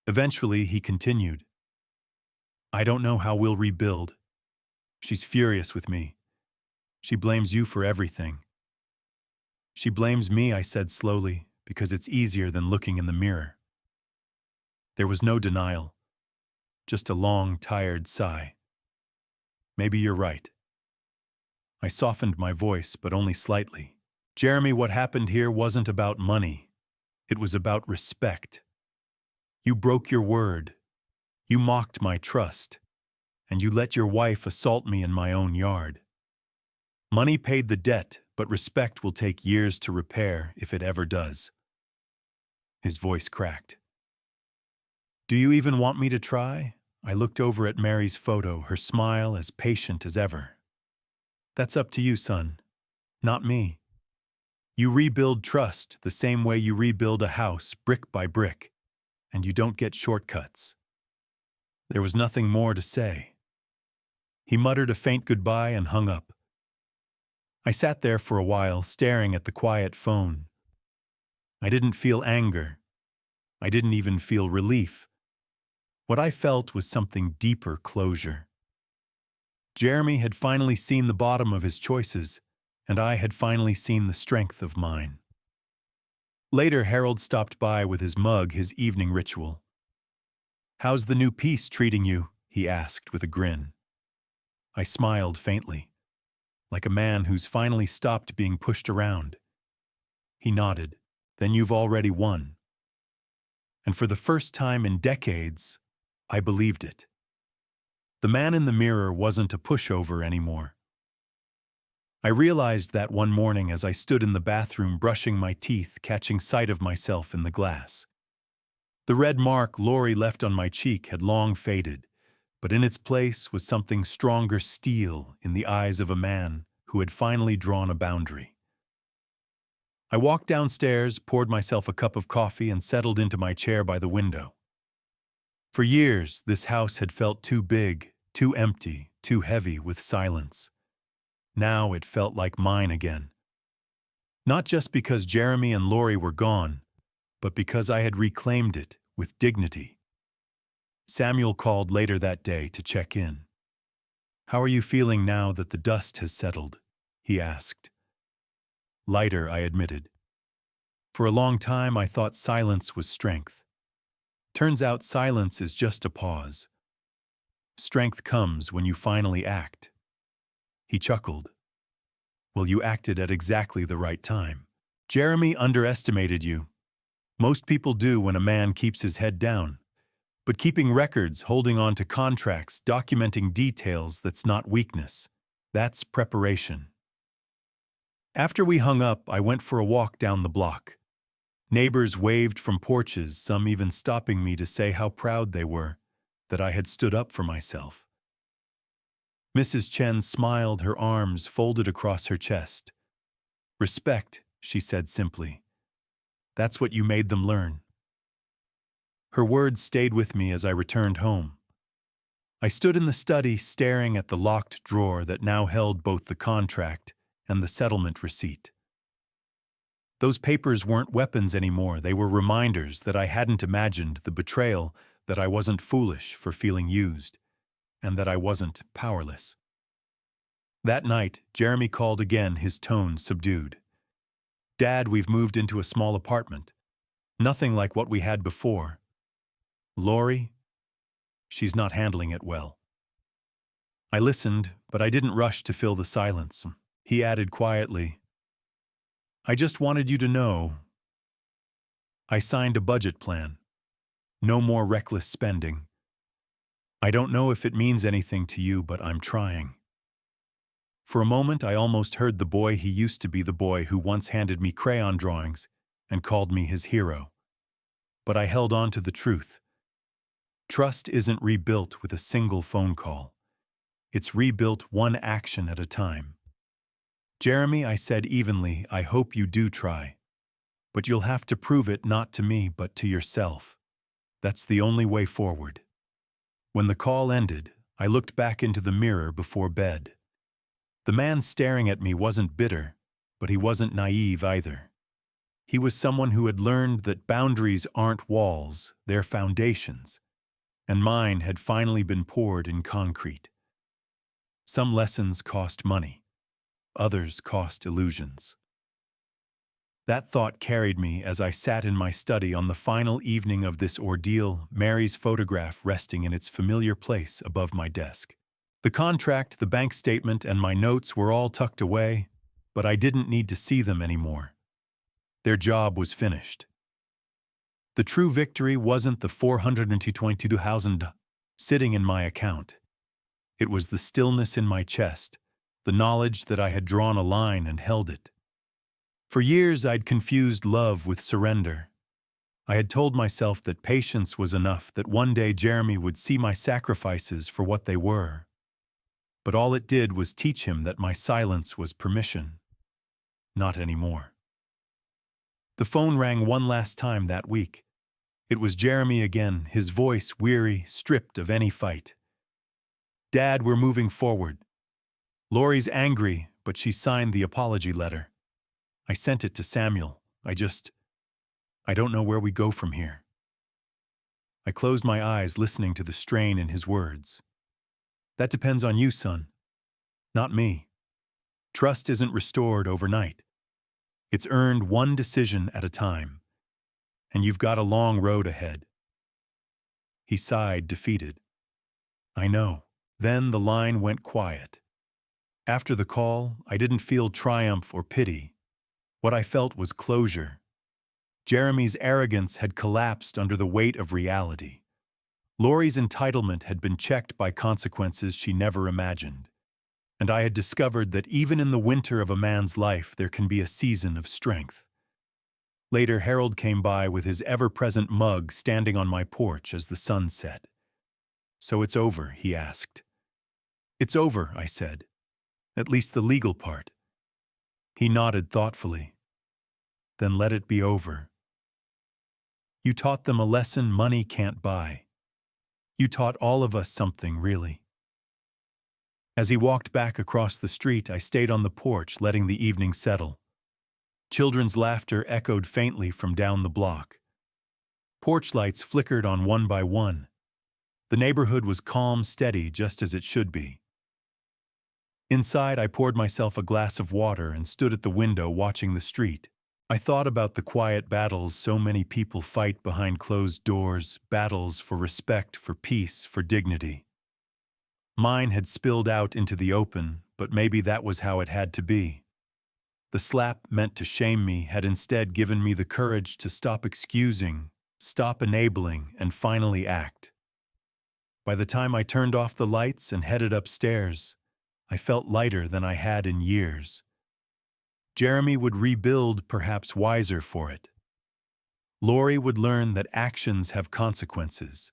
Eventually, he continued. "I don't know how we'll rebuild. She's furious with me. She blames you for everything." "She blames me," I said slowly, "because it's easier than looking in the mirror." There was no denial, just a long, tired sigh. "Maybe you're right." I softened my voice, but only slightly. "Jeremy, what happened here wasn't about money. It was about respect. You broke your word. You mocked my trust. And you let your wife assault me in my own yard. Money paid the debt, but respect will take years to repair if it ever does." His voice cracked. "Do you even want me to try?" I looked over at Mary's photo, her smile as patient as ever. "That's up to you, son, not me. You rebuild trust the same way you rebuild a house, brick by brick, and you don't get shortcuts." There was nothing more to say. He muttered a faint goodbye and hung up. I sat there for a while, staring at the quiet phone. I didn't feel anger. I didn't even feel relief. What I felt was something deeper: closure. Jeremy had finally seen the bottom of his choices, and I had finally seen the strength of mine. Later, Harold stopped by with his mug, his evening ritual. "How's the new piece treating you?" he asked with a grin. I smiled faintly, like a man who's finally stopped being pushed around. He nodded. "Then you've already won." And for the first time in decades, I believed it. The man in the mirror wasn't a pushover anymore. I realized that one morning as I stood in the bathroom brushing my teeth, catching sight of myself in the glass. The red mark Laurie left on my cheek had long faded, but in its place was something stronger: steel in the eyes of a man who had finally drawn a boundary. I walked downstairs, poured myself a cup of coffee, and settled into my chair by the window. For years, this house had felt too big, too empty, too heavy with silence. Now it felt like mine again. Not just because Jeremy and Laurie were gone, but because I had reclaimed it with dignity. Samuel called later that day to check in. "How are you feeling now that the dust has settled?" he asked. "Lighter," I admitted. For a long time, I thought silence was strength. Turns out silence is just a pause. Strength comes when you finally act. He chuckled. Well, you acted at exactly the right time. Jeremy underestimated you. Most people do when a man keeps his head down. But keeping records, holding on to contracts, documenting details, that's not weakness. That's preparation. After we hung up, I went for a walk down the block. Neighbors waved from porches, some even stopping me to say how proud they were that I had stood up for myself. Mrs. Chen smiled, her arms folded across her chest. Respect, she said simply. That's what you made them learn. Her words stayed with me as I returned home. I stood in the study staring at the locked drawer that now held both the contract and the settlement receipt. Those papers weren't weapons anymore. They were reminders that I hadn't imagined the betrayal, that I wasn't foolish for feeling used, and that I wasn't powerless. That night, Jeremy called again, his tone subdued. Dad, we've moved into a small apartment. Nothing like what we had before. Lori? She's not handling it well. I listened, but I didn't rush to fill the silence. He added quietly, I just wanted you to know. I signed a budget plan. No more reckless spending. I don't know if it means anything to you, but I'm trying. For a moment, I almost heard the boy he used to be, the boy who once handed me crayon drawings and called me his hero. But I held on to the truth. Trust isn't rebuilt with a single phone call. It's rebuilt one action at a time. Jeremy, I said evenly, I hope you do try. But you'll have to prove it not to me, but to yourself. That's the only way forward. When the call ended, I looked back into the mirror before bed. The man staring at me wasn't bitter, but he wasn't naive either. He was someone who had learned that boundaries aren't walls, they're foundations. And mine had finally been poured in concrete. Some lessons cost money. Others cost illusions. That thought carried me as I sat in my study on the final evening of this ordeal, Mary's photograph resting in its familiar place above my desk. The contract, the bank statement, and my notes were all tucked away, but I didn't need to see them anymore. Their job was finished. The true victory wasn't the $422,000 sitting in my account. It was the stillness in my chest, the knowledge that I had drawn a line and held it. For years, I'd confused love with surrender. I had told myself that patience was enough, that one day Jeremy would see my sacrifices for what they were. But all it did was teach him that my silence was permission. Not anymore. The phone rang one last time that week. It was Jeremy again, his voice weary, stripped of any fight. Dad, we're moving forward. Lori's angry, but she signed the apology letter. I sent it to Samuel. I don't know where we go from here. I closed my eyes, listening to the strain in his words. That depends on you, son. Not me. Trust isn't restored overnight. It's earned one decision at a time. And you've got a long road ahead. He sighed, defeated. I know. Then the line went quiet. After the call, I didn't feel triumph or pity. What I felt was closure. Jeremy's arrogance had collapsed under the weight of reality. Lori's entitlement had been checked by consequences she never imagined. And I had discovered that even in the winter of a man's life, there can be a season of strength. Later, Harold came by with his ever-present mug standing on my porch as the sun set. So it's over, he asked. It's over, I said. At least the legal part. He nodded thoughtfully. Then let it be over. You taught them a lesson money can't buy. You taught all of us something, really. As he walked back across the street, I stayed on the porch, letting the evening settle. Children's laughter echoed faintly from down the block. Porch lights flickered on one by one. The neighborhood was calm, steady, just as it should be. Inside, I poured myself a glass of water and stood at the window watching the street. I thought about the quiet battles so many people fight behind closed doors, battles for respect, for peace, for dignity. Mine had spilled out into the open, but maybe that was how it had to be. The slap meant to shame me had instead given me the courage to stop excusing, stop enabling, and finally act. By the time I turned off the lights and headed upstairs, I felt lighter than I had in years. Jeremy would rebuild, perhaps wiser for it. Lori would learn that actions have consequences.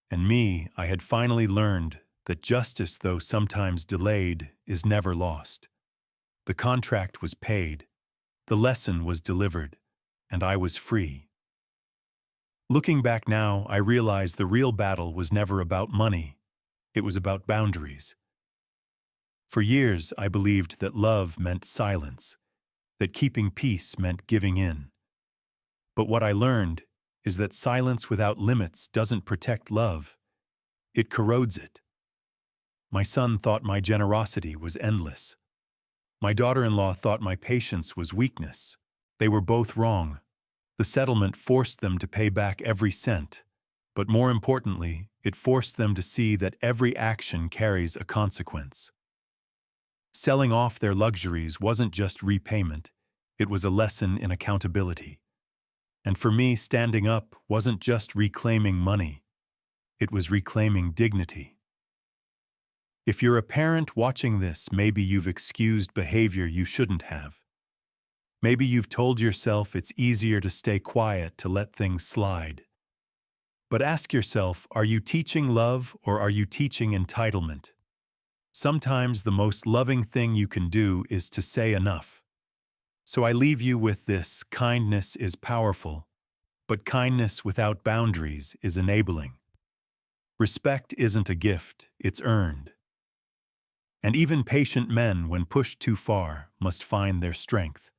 And me, I had finally learned that justice, though sometimes delayed, is never lost. The contract was paid, the lesson was delivered, and I was free. Looking back now, I realize the real battle was never about money. It was about boundaries. For years, I believed that love meant silence, that keeping peace meant giving in. But what I learned is that silence without limits doesn't protect love. It corrodes it. My son thought my generosity was endless. My daughter-in-law thought my patience was weakness. They were both wrong. The settlement forced them to pay back every cent. But more importantly, it forced them to see that every action carries a consequence. Selling off their luxuries wasn't just repayment. It was a lesson in accountability. And for me, standing up wasn't just reclaiming money. It was reclaiming dignity. If you're a parent watching this, maybe you've excused behavior you shouldn't have. Maybe you've told yourself it's easier to stay quiet, to let things slide. But ask yourself, are you teaching love or are you teaching entitlement? Sometimes the most loving thing you can do is to say enough. So I leave you with this: kindness is powerful, but kindness without boundaries is enabling. Respect isn't a gift, it's earned. And even patient men, when pushed too far, must find their strength.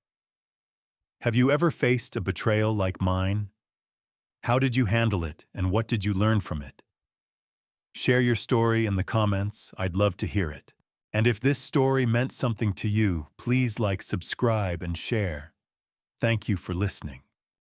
Have you ever faced a betrayal like mine? How did you handle it, and what did you learn from it? Share your story in the comments. I'd love to hear it. And if this story meant something to you, please like, subscribe, and share. Thank you for listening.